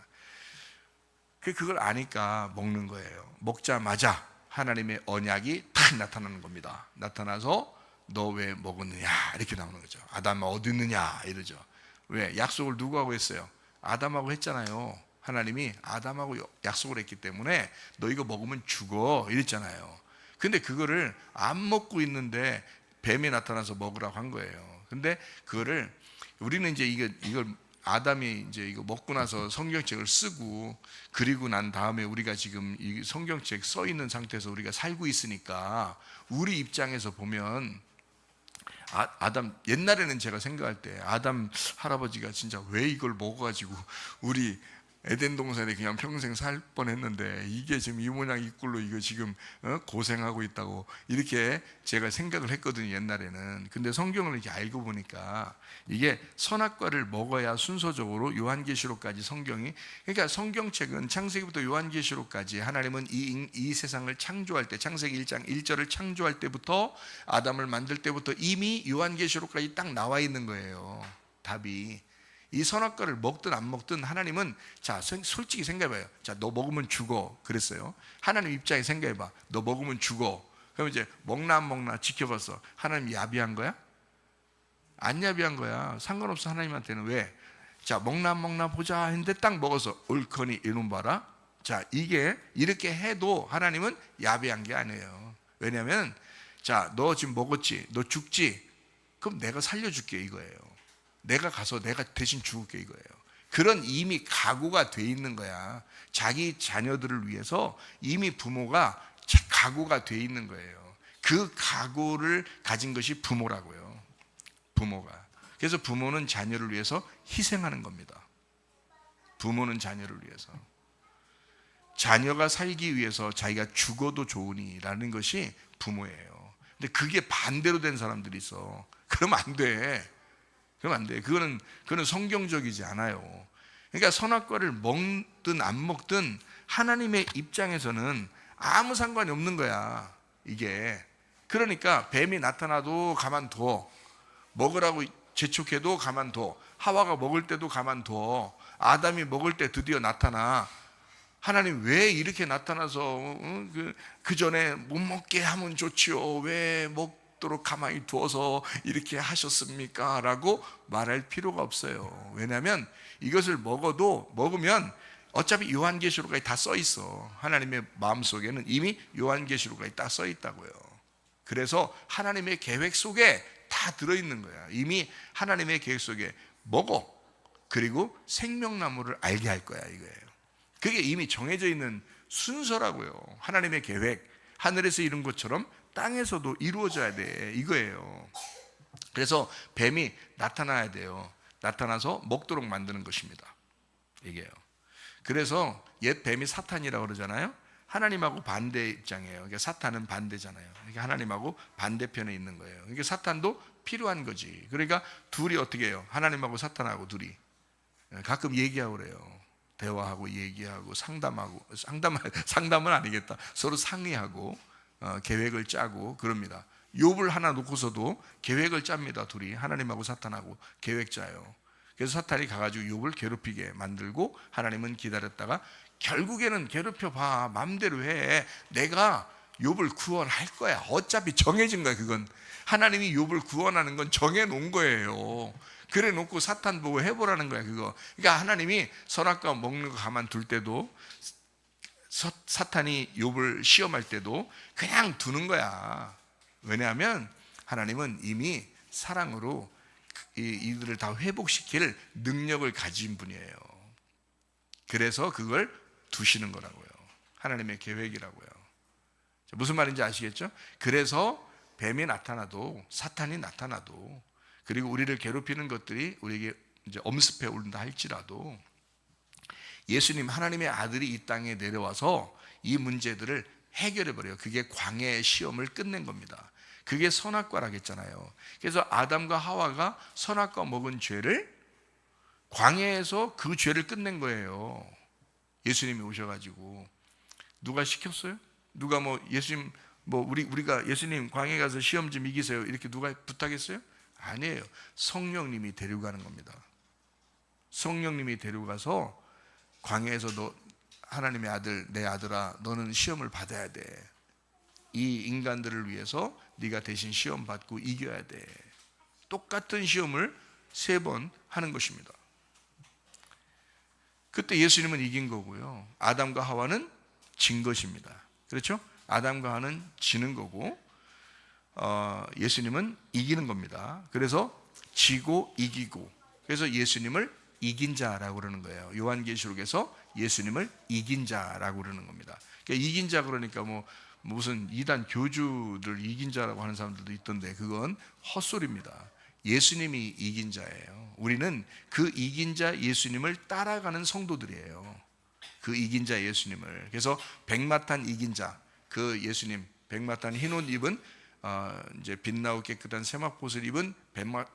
그걸 아니까 먹는 거예요. 먹자마자 하나님의 언약이 탁 나타나는 겁니다. 나타나서 너 왜 먹었느냐 이렇게 나오는 거죠. 아담아 어디 있느냐 이러죠. 왜? 약속을 누구하고 했어요? 아담하고 했잖아요. 하나님이 아담하고 약속을 했기 때문에 너 이거 먹으면 죽어 이랬잖아요. 근데 그거를 안 먹고 있는데 뱀이 나타나서 먹으라고 한 거예요. 근데 그거를 우리는 이제 이걸 아담이 이제 이거 먹고 나서 성경책을 쓰고 그리고 난 다음에 우리가 지금 이 성경책 써 있는 상태에서 우리가 살고 있으니까 우리 입장에서 보면 아담 옛날에는 제가 생각할 때 아담 할아버지가 진짜 왜 이걸 먹어가지고 우리 에덴 동산에 그냥 평생 살 뻔했는데 이게 지금 이 모양 이 꼴로 이거 지금 고생하고 있다고 이렇게 제가 생각을 했거든요 옛날에는. 근데 성경을 이렇게 알고 보니까 이게 선악과를 먹어야 순서적으로 요한계시록까지 성경이, 그러니까 성경책은 창세기부터 요한계시록까지 하나님은 이 세상을 창조할 때 창세기 1장 1절을 창조할 때부터 아담을 만들 때부터 이미 요한계시록까지 딱 나와 있는 거예요. 답이. 이 선악과를 먹든 안 먹든 하나님은 자 솔직히 생각해봐요. 자 너 먹으면 죽어 그랬어요. 하나님 입장에 생각해봐. 너 먹으면 죽어. 그럼 이제 먹나 안 먹나 지켜봤어. 하나님 야비한 거야? 안 야비한 거야. 상관없어 하나님한테는. 왜? 자 먹나 안 먹나 보자 했는데 딱 먹어서 옳거니 이놈 봐라. 자 이게 이렇게 해도 하나님은 야비한 게 아니에요. 왜냐하면 자 너 지금 먹었지? 너 죽지? 그럼 내가 살려줄게 이거예요. 내가 가서 내가 대신 죽을게 이거예요. 그런 이미 각오가 돼 있는 거야. 자기 자녀들을 위해서 이미 부모가 각오가 돼 있는 거예요. 그 각오를 가진 것이 부모라고요. 부모가. 그래서 부모는 자녀를 위해서 희생하는 겁니다. 부모는 자녀를 위해서. 자녀가 살기 위해서 자기가 죽어도 좋으니라는 것이 부모예요. 근데 그게 반대로 된 사람들이 있어. 그러면 안 돼. 그러면 안 돼. 그거는 성경적이지 않아요. 그러니까 선악과를 먹든 안 먹든 하나님의 입장에서는 아무 상관이 없는 거야. 이게. 그러니까 뱀이 나타나도 가만둬. 먹으라고 재촉해도 가만둬. 하와가 먹을 때도 가만둬. 아담이 먹을 때 드디어 나타나. 하나님 왜 이렇게 나타나서 그 전에 못 먹게 하면 좋지요. 왜 먹도록 가만히 두어서 이렇게 하셨습니까? 라고 말할 필요가 없어요. 왜냐하면 이것을 먹으면 어차피 요한계시록까지 다 써 있어. 하나님의 마음속에는 이미 요한계시록까지 다 써 있다고요. 그래서 하나님의 계획 속에 다 들어있는 거야. 이미 하나님의 계획 속에 먹어. 그리고 생명나무를 알게 할 거야 이거예요. 그게 이미 정해져 있는 순서라고요. 하나님의 계획, 하늘에서 이룬 것처럼 땅에서도 이루어져야 돼 이거예요. 그래서 뱀이 나타나야 돼요. 나타나서 먹도록 만드는 것입니다. 이게요. 그래서 옛 뱀이 사탄이라고 그러잖아요. 하나님하고 반대 입장이에요. 그러니까 사탄은 반대잖아요. 그러니까 하나님하고 반대편에 있는 거예요. 그러니까 사탄도 필요한 거지. 그러니까 둘이 어떻게 해요? 하나님하고 사탄하고 둘이 가끔 얘기하고 그래요. 대화하고 얘기하고 상담은 아니겠다. 서로 상의하고 계획을 짜고 그럽니다. 욥을 하나 놓고서도 계획을 짭니다. 둘이 하나님하고 사탄하고 계획 짜요. 그래서 사탄이 가가지고 욥을 괴롭히게 만들고 하나님은 기다렸다가 결국에는 괴롭혀봐 맘대로 해, 내가 욥을 구원할 거야. 어차피 정해진 거야. 그건 하나님이 욥을 구원하는 건 정해놓은 거예요. 그래 놓고 사탄 보고 해보라는 거야 그거. 그러니까 하나님이 선악과 먹는 거 가만둘 때도, 사탄이 욥을 시험할 때도 그냥 두는 거야. 왜냐하면 하나님은 이미 사랑으로 이들을 다 회복시킬 능력을 가진 분이에요. 그래서 그걸 두시는 거라고요. 하나님의 계획이라고요. 무슨 말인지 아시겠죠? 그래서 뱀이 나타나도, 사탄이 나타나도, 그리고 우리를 괴롭히는 것들이 우리에게 이제 엄습해 오른다 할지라도 예수님, 하나님의 아들이 이 땅에 내려와서 이 문제들을 해결해 버려요. 그게 광야의 시험을 끝낸 겁니다. 그게 선악과라겠잖아요. 그래서 아담과 하와가 선악과 먹은 죄를, 광야에서 그 죄를 끝낸 거예요. 예수님이 오셔가지고. 누가 시켰어요? 누가 예수님 우리가 예수님 광야에 가서 시험 좀 이기세요 이렇게 누가 부탁했어요? 아니에요. 성령님이 데려가는 겁니다. 성령님이 데려가서 광야에서 너 하나님의 아들, 내 아들아, 너는 시험을 받아야 돼. 이 인간들을 위해서 네가 대신 시험 받고 이겨야 돼. 똑같은 시험을 3번 하는 것입니다. 그때 예수님은 이긴 거고요. 아담과 하와는 진 것입니다. 그렇죠? 아담과 하와는 지는 거고 예수님은 이기는 겁니다. 그래서 지고 이기고, 그래서 예수님을 이긴 자라고 그러는 거예요. 요한계시록에서 예수님을 이긴 자라고 그러는 겁니다. 그러니까 이긴 자 그러니까 무슨 이단 교주들 이긴 자라고 하는 사람들도 있던데 그건 헛소리입니다. 예수님이 이긴 자예요. 우리는 그 이긴 자 예수님을 따라가는 성도들이에요. 그 이긴 자 예수님을. 그래서 백마탄 이긴 자, 그 예수님, 백마탄 흰 옷 입은 이제 빛나고 깨끗한 세마포옷을 입은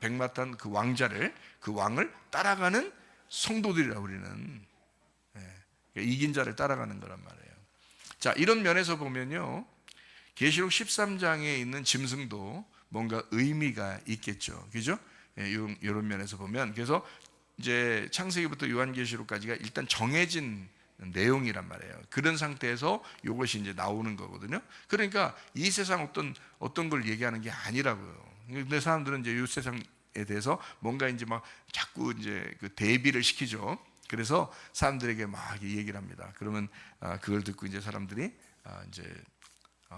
백마탄 그 왕자를, 그 왕을 따라가는 성도들이라 우리는. 이긴 자를 따라가는 거란 말이에요. 자, 이런 면에서 보면요, 계시록 13장에 있는 짐승도 뭔가 의미가 있겠죠. 그죠? 이런 면에서 보면, 그래서 이제 창세기부터 요한계시록까지가 일단 정해진 내용이란 말이에요. 그런 상태에서 이것이 이제 나오는 거거든요. 그러니까 이 세상 어떤 걸 얘기하는 게 아니라고요. 근데 사람들은 이제 이 세상에 대해서 뭔가 이제 막 자꾸 이제 그 대비를 시키죠. 그래서 사람들에게 막 얘기를 합니다. 그러면 그걸 듣고 이제 사람들이 이제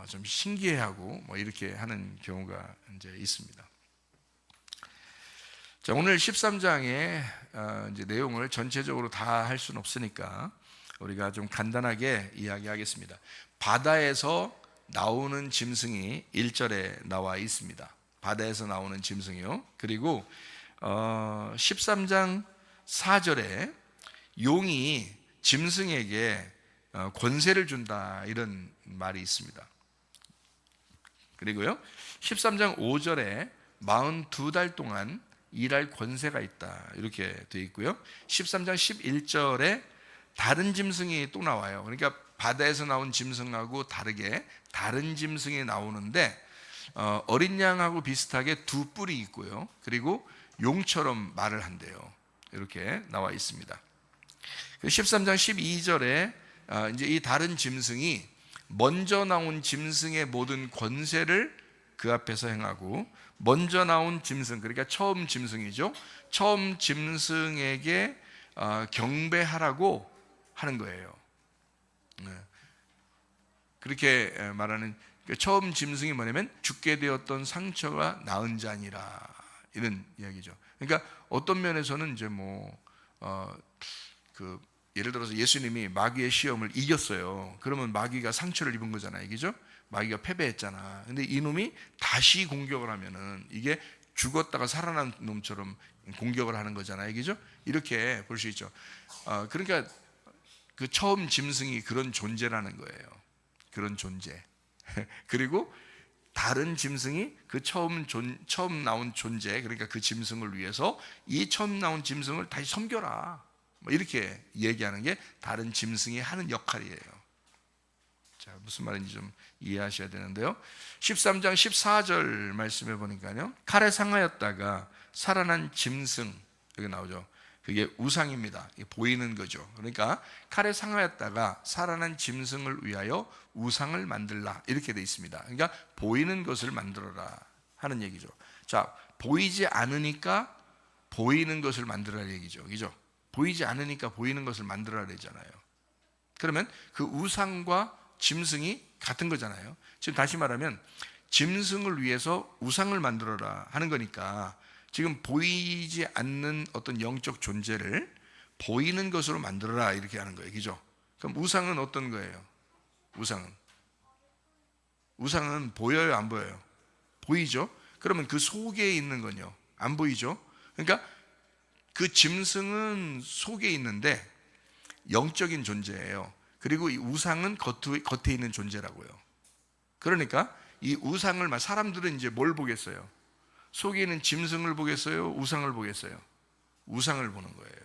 좀 신기해하고 이렇게 하는 경우가 이제 있습니다. 자, 오늘 13장의 이제 내용을 전체적으로 다 할 수는 없으니까 우리가 좀 간단하게 이야기하겠습니다. 바다에서 나오는 짐승이 1절에 나와 있습니다. 바다에서 나오는 짐승이요. 그리고 13장 4절에 용이 짐승에게 권세를 준다 이런 말이 있습니다. 그리고요 13장 5절에 42달 동안 일할 권세가 있다 이렇게 되어 있고요. 13장 11절에 다른 짐승이 또 나와요. 그러니까 바다에서 나온 짐승하고 다르게 다른 짐승이 나오는데 어린 양하고 비슷하게 2뿔이 있고요. 그리고 용처럼 말을 한대요. 이렇게 나와 있습니다. 13장 12절에 이제 이 다른 짐승이 먼저 나온 짐승의 모든 권세를 그 앞에서 행하고, 먼저 나온 짐승, 그러니까 처음 짐승이죠. 처음 짐승에게 경배하라고 하는 거예요. 그렇게 말하는, 처음 짐승이 뭐냐면 죽게 되었던 상처가 나은 자니라 이런 이야기죠. 그러니까 어떤 면에서는 이제 예를 들어서 예수님이 마귀의 시험을 이겼어요. 그러면 마귀가 상처를 입은 거잖아요, 그죠? 마귀가 패배했잖아. 근데 이놈이 다시 공격을 하면은 이게 죽었다가 살아난 놈처럼 공격을 하는 거잖아요, 그죠? 이렇게 볼 수 있죠. 그러니까 그 처음 짐승이 그런 존재라는 거예요. 그런 존재. 그리고 다른 짐승이 그 처음 나온 존재, 그러니까 그 짐승을 위해서 이 처음 나온 짐승을 다시 섬겨라. 뭐 이렇게 얘기하는 게 다른 짐승이 하는 역할이에요. 자, 무슨 말인지 좀 이해하셔야 되는데요. 13장 14절 말씀해 보니까요, 칼에 상하였다가 살아난 짐승, 여기 나오죠. 그게 우상입니다. 이게 보이는 거죠. 그러니까 칼에 상하였다가 살아난 짐승을 위하여 우상을 만들라, 이렇게 되어 있습니다. 그러니까 보이는 것을 만들어라 하는 얘기죠. 자, 보이지 않으니까 보이는 것을 만들어라 얘기죠. 그죠? 보이지 않으니까 보이는 것을 만들어라 되잖아요. 그러면 그 우상과 짐승이 같은 거잖아요. 지금 다시 말하면 짐승을 위해서 우상을 만들어라 하는 거니까 지금 보이지 않는 어떤 영적 존재를 보이는 것으로 만들어라, 이렇게 하는 거예요. 그죠? 그럼 우상은 어떤 거예요? 우상은 보여요, 안 보여요? 보이죠? 그러면 그 속에 있는 건요, 안 보이죠? 그러니까 그 짐승은 속에 있는데 영적인 존재예요. 그리고 이 우상은 겉에 있는 존재라고요. 그러니까 이 우상을, 사람들은 이제 뭘 보겠어요? 속에 있는 짐승을 보겠어요? 우상을 보겠어요? 우상을 보는 거예요.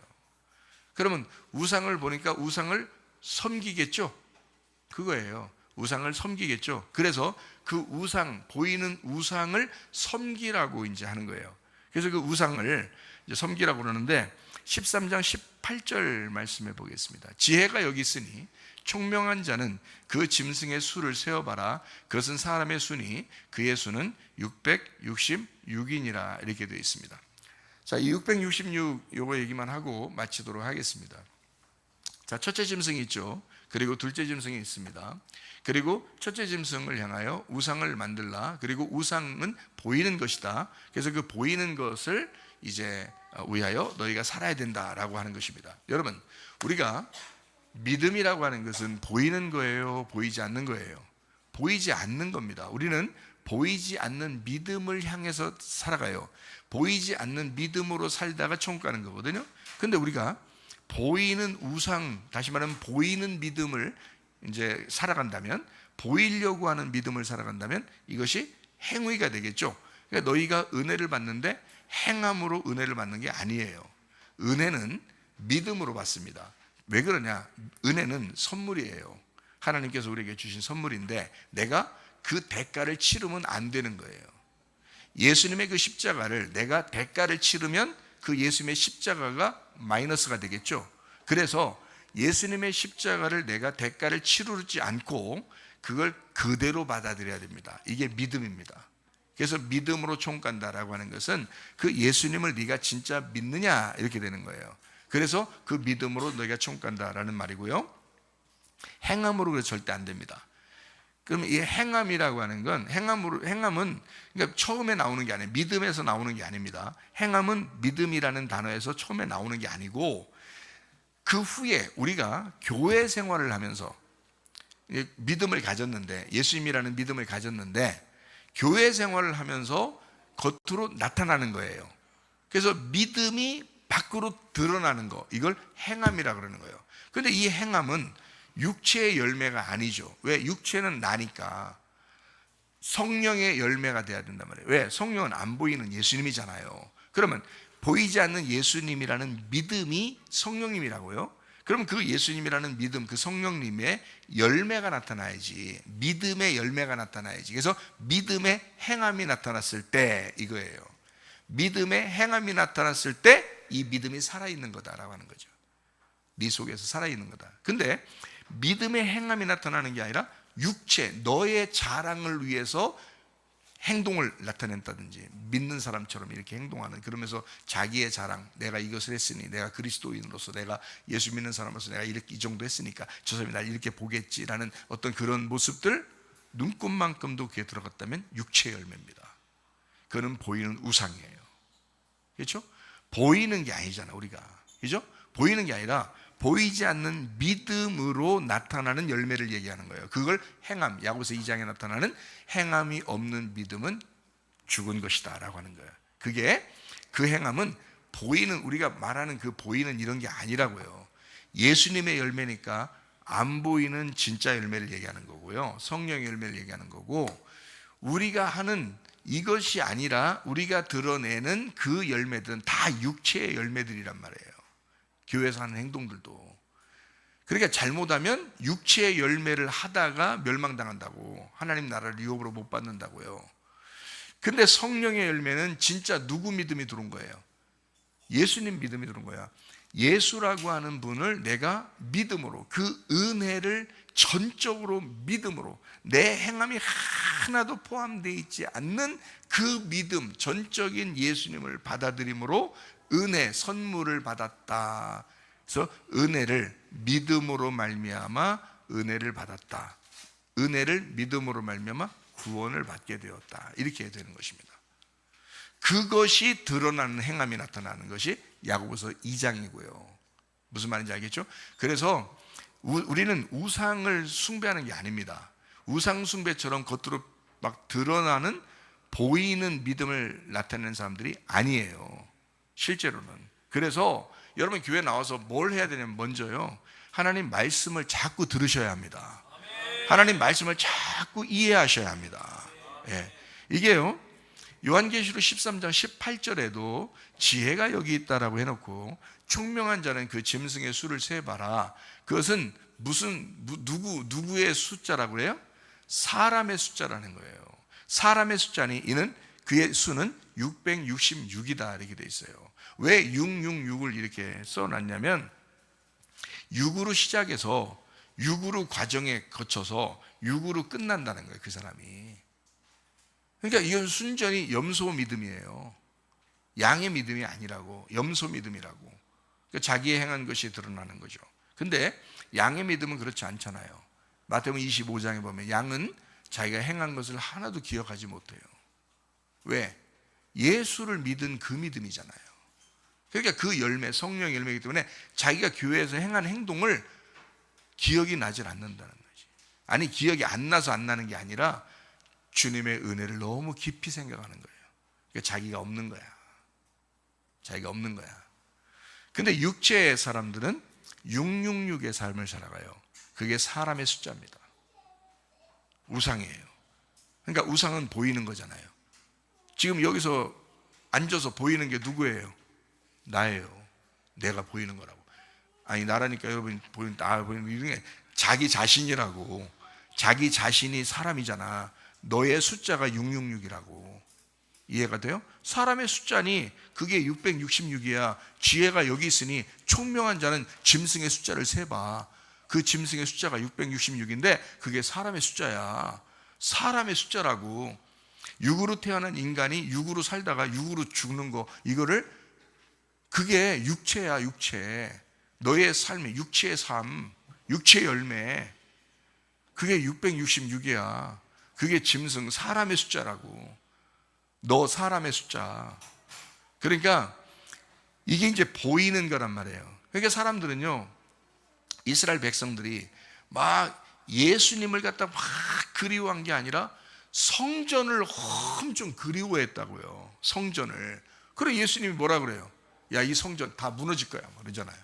그러면 우상을 보니까 우상을 섬기겠죠? 그거예요. 우상을 섬기겠죠. 그래서 그 우상, 보이는 우상을 섬기라고 이제 하는 거예요. 그래서 그 우상을 이제 섬기라고 그러는데 13장 18절 말씀해 보겠습니다. 지혜가 여기 있으니 총명한 자는 그 짐승의 수를 세어봐라. 그것은 사람의 수니 그의 수는 666이니라, 이렇게 되어 있습니다. 자, 이 666 요거 얘기만 하고 마치도록 하겠습니다. 자, 첫째 짐승이 있죠. 그리고 둘째 짐승이 있습니다. 그리고 첫째 짐승을 향하여 우상을 만들라. 그리고 우상은 보이는 것이다. 그래서 그 보이는 것을 이제 위하여 너희가 살아야 된다라고 하는 것입니다. 여러분, 우리가 믿음이라고 하는 것은 보이는 거예요, 보이지 않는 거예요? 보이지 않는 겁니다. 우리는 보이지 않는 믿음을 향해서 살아가요. 보이지 않는 믿음으로 살다가 천국 가는 거거든요. 근데 우리가 보이는 우상, 다시 말하면 보이는 믿음을 이제 살아간다면, 보이려고 하는 믿음을 살아간다면 이것이 행위가 되겠죠. 그러니까 너희가 은혜를 받는데 행함으로 은혜를 받는 게 아니에요. 은혜는 믿음으로 받습니다. 왜 그러냐? 은혜는 선물이에요. 하나님께서 우리에게 주신 선물인데 내가 그 대가를 치르면 안 되는 거예요. 예수님의 그 십자가를 내가 대가를 치르면 그 예수님의 십자가가 마이너스가 되겠죠. 그래서 예수님의 십자가를 내가 대가를 치르지 않고 그걸 그대로 받아들여야 됩니다. 이게 믿음입니다. 그래서 믿음으로 총 간다라고 하는 것은 그 예수님을 네가 진짜 믿느냐, 이렇게 되는 거예요. 그래서 그 믿음으로 너희가 총 간다라는 말이고요. 행함으로 그래서 절대 안 됩니다. 그럼 이 행함이라고 하는 건, 행함은 그러니까 처음에 나오는 게 아니에요. 믿음에서 나오는 게 아닙니다. 행함은 믿음이라는 단어에서 처음에 나오는 게 아니고 그 후에 우리가 교회 생활을 하면서 믿음을 가졌는데, 예수님이라는 믿음을 가졌는데 교회 생활을 하면서 겉으로 나타나는 거예요. 그래서 믿음이 밖으로 드러나는 거, 이걸 행함이라고 그러는 거예요. 그런데 이 행함은 육체의 열매가 아니죠. 왜? 육체는 나니까 성령의 열매가 돼야 된단 말이에요. 왜? 성령은 안 보이는 예수님이잖아요. 그러면 보이지 않는 예수님이라는 믿음이 성령님이라고요? 그러면 그 예수님이라는 믿음, 그 성령님의 열매가 나타나야지, 믿음의 열매가 나타나야지. 그래서 믿음의 행함이 나타났을 때, 이거예요. 믿음의 행함이 나타났을 때 이 믿음이 살아있는 거다라고 하는 거죠. 네 속에서 살아있는 거다. 근데 믿음의 행함이 나타나는 게 아니라 육체, 너의 자랑을 위해서 행동을 나타낸다든지, 믿는 사람처럼 이렇게 행동하는, 그러면서 자기의 자랑, 내가 이것을 했으니, 내가 그리스도인으로서, 내가 예수 믿는 사람으로서 내가 이렇게 이 정도 했으니까 저 사람이 날 이렇게 보겠지라는 어떤 그런 모습들, 눈꼽만큼도 귀에 들어갔다면 육체의 열매입니다. 그거는 보이는 우상이에요. 그렇죠? 보이는 게 아니잖아, 우리가. 그죠? 보이는 게 아니라 보이지 않는 믿음으로 나타나는 열매를 얘기하는 거예요. 그걸 행함, 야고보서 2장에 나타나는 행함이 없는 믿음은 죽은 것이다 라고 하는 거예요. 그게, 그 행함은 보이는, 우리가 말하는 그 보이는 이런 게 아니라고요. 예수님의 열매니까 안 보이는 진짜 열매를 얘기하는 거고요, 성령의 열매를 얘기하는 거고, 우리가 하는 이것이 아니라 우리가 드러내는 그 열매들은 다 육체의 열매들이란 말이에요. 교회에서 하는 행동들도. 그러니까 잘못하면 육체의 열매를 하다가 멸망당한다고, 하나님 나라를 유업으로 못 받는다고요. 근데 성령의 열매는 진짜 누구 믿음이 들어온 거예요? 예수님 믿음이 들어온 거야. 예수라고 하는 분을 내가 믿음으로, 그 은혜를 전적으로 믿음으로, 내 행함이 하나도 포함되어 있지 않는 그 믿음, 전적인 예수님을 받아들임으로 은혜, 선물을 받았다. 그래서 은혜를 믿음으로 말미암아 은혜를 받았다. 은혜를 믿음으로 말미암아 구원을 받게 되었다. 이렇게 해야 되는 것입니다. 그것이 드러나는 행함이 나타나는 것이 야고보서 2장이고요. 무슨 말인지 알겠죠? 그래서 우리는 우상을 숭배하는 게 아닙니다. 우상 숭배처럼 겉으로 막 드러나는 보이는 믿음을 나타내는 사람들이 아니에요, 실제로는. 그래서 여러분 교회 나와서 뭘 해야 되냐면, 먼저요, 하나님 말씀을 자꾸 들으셔야 합니다. 하나님 말씀을 자꾸 이해하셔야 합니다. 예. 이게요, 요한계시록 13장 18절에도 지혜가 여기 있다라고 해놓고 총명한 자는 그 짐승의 수를 세봐라. 그것은 누구의 숫자라고 그래요? 사람의 숫자라는 거예요. 사람의 숫자니 이는 그의 수는 666이다 이렇게 돼 있어요. 왜 666을 이렇게 써놨냐면 6으로 시작해서 6으로 과정에 거쳐서 6으로 끝난다는 거예요, 그 사람이. 그러니까 이건 순전히 염소 믿음이에요. 양의 믿음이 아니라고, 염소 믿음이라고. 그러니까 자기의 행한 것이 드러나는 거죠. 근데 양의 믿음은 그렇지 않잖아요. 마태복음 25장에 보면 양은 자기가 행한 것을 하나도 기억하지 못해요. 왜? 예수를 믿은 그 믿음이잖아요. 그러니까 그 열매, 성령 열매이기 때문에 자기가 교회에서 행한 행동을 기억이 나질 않는다는 거지. 아니, 기억이 안 나서 안 나는 게 아니라 주님의 은혜를 너무 깊이 생각하는 거예요. 그러니까 자기가 없는 거야. 자기가 없는 거야. 근데 육체의 사람들은 666의 삶을 살아가요. 그게 사람의 숫자입니다. 우상이에요. 그러니까 우상은 보이는 거잖아요. 지금 여기서 앉아서 보이는 게 누구예요? 나예요. 내가 보이는 거라고. 아니, 나라니까 여러분 나 보이는 게 자기 자신이라고. 자기 자신이 사람이잖아. 너의 숫자가 666이라고. 이해가 돼요? 사람의 숫자니 그게 666이야. 지혜가 여기 있으니 총명한 자는 짐승의 숫자를 세봐. 그 짐승의 숫자가 666인데 그게 사람의 숫자야. 사람의 숫자라고. 6으로 태어난 인간이 6으로 살다가 6으로 죽는 거, 이거를, 그게 육체야, 육체. 너의 삶이 육체의 삶, 육체의 열매, 그게 666이야. 그게 짐승, 사람의 숫자라고. 너 사람의 숫자. 그러니까 이게 이제 보이는 거란 말이에요. 그러니까 사람들은요, 이스라엘 백성들이 막 예수님을 갖다 막 그리워한 게 아니라 성전을 엄청 그리워했다고요. 성전을. 그래, 예수님이 뭐라 그래요? 야, 이 성전 다 무너질 거야, 그러잖아요.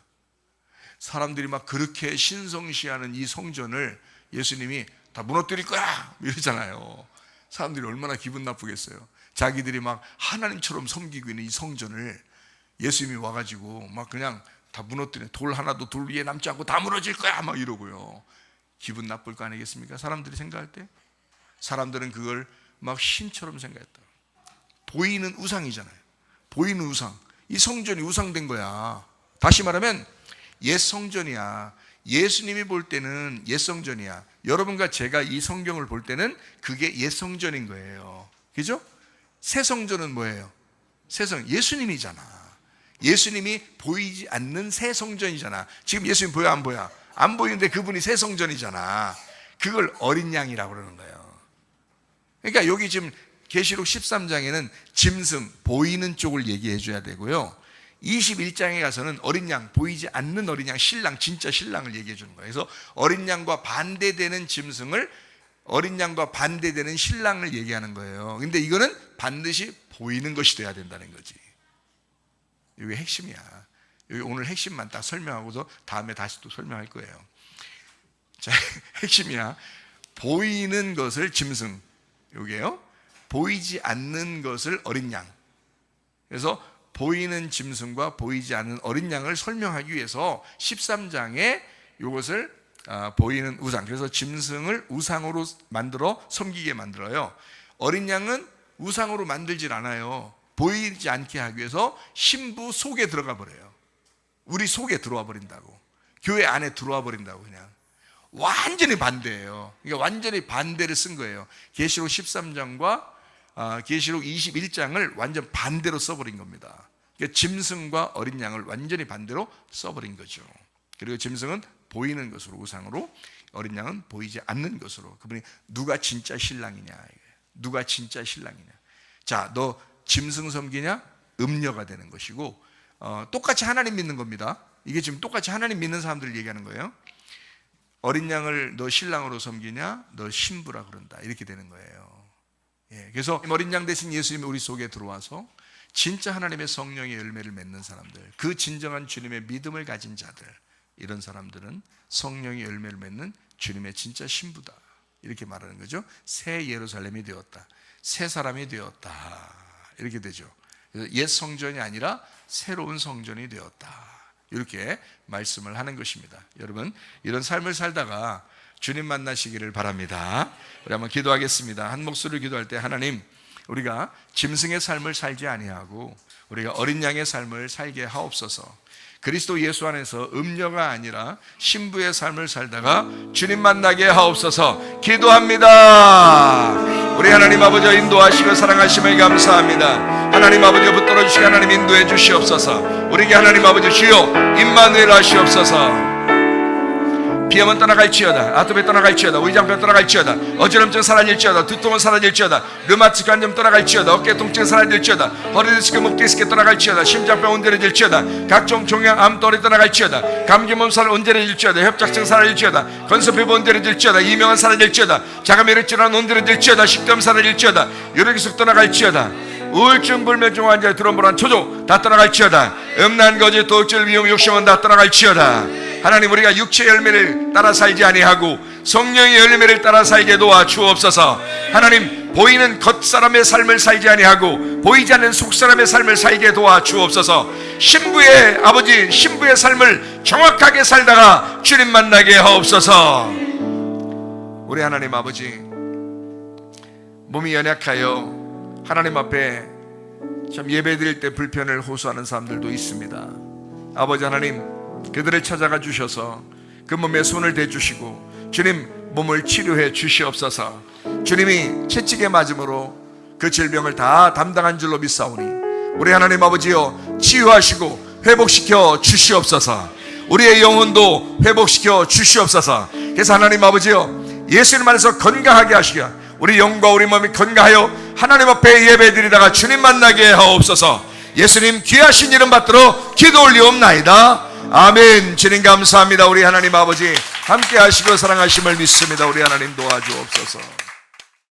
사람들이 막 그렇게 신성시하는 이 성전을 예수님이 다 무너뜨릴 거야 이러잖아요. 사람들이 얼마나 기분 나쁘겠어요. 자기들이 막 하나님처럼 섬기고 있는 이 성전을 예수님이 와가지고 막 그냥 다 무너뜨려, 돌 하나도 돌 위에 남지 않고 다 무너질 거야 막 이러고요. 기분 나쁠 거 아니겠습니까? 사람들이 생각할 때. 사람들은 그걸 막 신처럼 생각했다. 보이는 우상이잖아요. 보이는 우상. 이 성전이 우상된 거야. 다시 말하면 옛 성전이야. 예수님이 볼 때는 옛 성전이야. 여러분과 제가 이 성경을 볼 때는 그게 옛 성전인 거예요. 그죠? 새 성전은 뭐예요? 예수님이잖아. 예수님이 보이지 않는 새 성전이잖아. 지금 예수님 보여, 안 보여? 안 보이는데 그분이 새 성전이잖아. 그걸 어린 양이라고 그러는 거예요. 그러니까 여기 지금 계시록 13장에는 짐승, 보이는 쪽을 얘기해 줘야 되고요. 21장에 가서는 어린 양, 보이지 않는 어린 양, 신랑, 진짜 신랑을 얘기해 주는 거예요. 그래서 어린 양과 반대되는 짐승을, 어린 양과 반대되는 신랑을 얘기하는 거예요. 근데 이거는 반드시 보이는 것이 돼야 된다는 거지. 이게 핵심이야. 여기 오늘 핵심만 딱 설명하고서 다음에 다시 또 설명할 거예요. 자, 핵심이야. 보이는 것을 짐승, 요게요. 보이지 않는 것을 어린 양. 그래서 보이는 짐승과 보이지 않는 어린 양을 설명하기 위해서 13장에 이것을 보이는 우상, 그래서 짐승을 우상으로 만들어 섬기게 만들어요. 어린 양은 우상으로 만들질 않아요. 보이지 않게 하기 위해서 신부 속에 들어가 버려요. 우리 속에 들어와 버린다고, 교회 안에 들어와 버린다고. 그냥 완전히 반대예요. 그러니까 완전히 반대를 쓴 거예요. 계시록 13장과 계시록 21장을 완전 반대로 써버린 겁니다. 그러니까 짐승과 어린 양을 완전히 반대로 써버린 거죠. 그리고 짐승은 보이는 것으로, 우상으로, 어린 양은 보이지 않는 것으로. 그분이 누가 진짜 신랑이냐, 누가 진짜 신랑이냐. 자, 너 짐승 섬기냐? 음녀가 되는 것이고, 똑같이 하나님 믿는 겁니다. 이게 지금 똑같이 하나님 믿는 사람들을 얘기하는 거예요. 어린 양을 너 신랑으로 섬기냐? 너 신부라 그런다. 이렇게 되는 거예요. 예, 그래서 어린 양 대신 예수님이 우리 속에 들어와서 진짜 하나님의 성령의 열매를 맺는 사람들, 그 진정한 주님의 믿음을 가진 자들, 이런 사람들은 성령의 열매를 맺는 주님의 진짜 신부다. 이렇게 말하는 거죠. 새 예루살렘이 되었다. 새 사람이 되었다. 이렇게 되죠. 그래서 옛 성전이 아니라 새로운 성전이 되었다. 이렇게 말씀을 하는 것입니다. 여러분, 이런 삶을 살다가 주님 만나시기를 바랍니다. 우리 한번 기도하겠습니다. 한 목소리로 기도할 때, 하나님, 우리가 짐승의 삶을 살지 아니하고 우리가 어린 양의 삶을 살게 하옵소서. 그리스도 예수 안에서 음녀가 아니라 신부의 삶을 살다가 주님 만나게 하옵소서. 기도합니다. 우리 하나님 아버지, 인도하시고 사랑하심을 감사합니다. 하나님 아버지, 붙들어 주시고 하나님 인도해 주시옵소서. 우리에게 하나님 아버지 주여 임마누엘 하시옵소서. 비염은 떠나갈지어다, 아토피 떠나갈지어다, 위장병 떠나갈지어다, 어지럼증 사라질지어다, 두통은 사라질지어다, 류마티스 관염 떠나갈지어다, 어깨 통증 사라질지어다, 허리 디스크, 목 디스크 떠나갈지어다, 심장병 온전해질지어다, 각종 종양 암 떨이 떠나갈지어다, 감기 몸살 온전해질지어다, 협착증 사라질지어다, 건선피부 온전해질지어다, 이명은 사라질지어다, 자가면역 질환 온전해질지어다, 식도염 사라질지어다, 뇌력이숙 떠나갈지어다, 우울증, 불면증 환자의 드럼불안, 초조 다 떠나갈지어다, 음란, 거짓, 도둑질, 미움, 욕심은 다 떠나갈지어다. 하나님, 우리가 육체의 열매를 따라 살지 아니하고 성령의 열매를 따라 살게 도와 주옵소서. 하나님, 보이는 겉사람의 삶을 살지 아니하고 보이지 않는 속사람의 삶을 살게 도와 주옵소서. 신부의 아버지, 신부의 삶을 정확하게 살다가 주님 만나게 하옵소서. 우리 하나님 아버지, 몸이 연약하여 하나님 앞에 참 예배드릴 때 불편을 호소하는 사람들도 있습니다. 아버지 하나님, 그들을 찾아가 주셔서 그 몸에 손을 대주시고 주님 몸을 치료해 주시옵소서. 주님이 채찍에 맞음으로 그 질병을 다 담당한 줄로 믿사오니 우리 하나님 아버지여, 치유하시고 회복시켜 주시옵소서. 우리의 영혼도 회복시켜 주시옵소서. 그래서 하나님 아버지여, 예수님 안에서 건강하게 하시고 우리 영과 우리 몸이 건강하여 하나님 앞에 예배드리다가 주님 만나게 하옵소서. 예수님 귀하신 이름 받들어 기도 올리옵나이다. 아멘. 주님 감사합니다. 우리 하나님 아버지 함께 하시고 사랑하심을 믿습니다. 우리 하나님 도와주옵소서.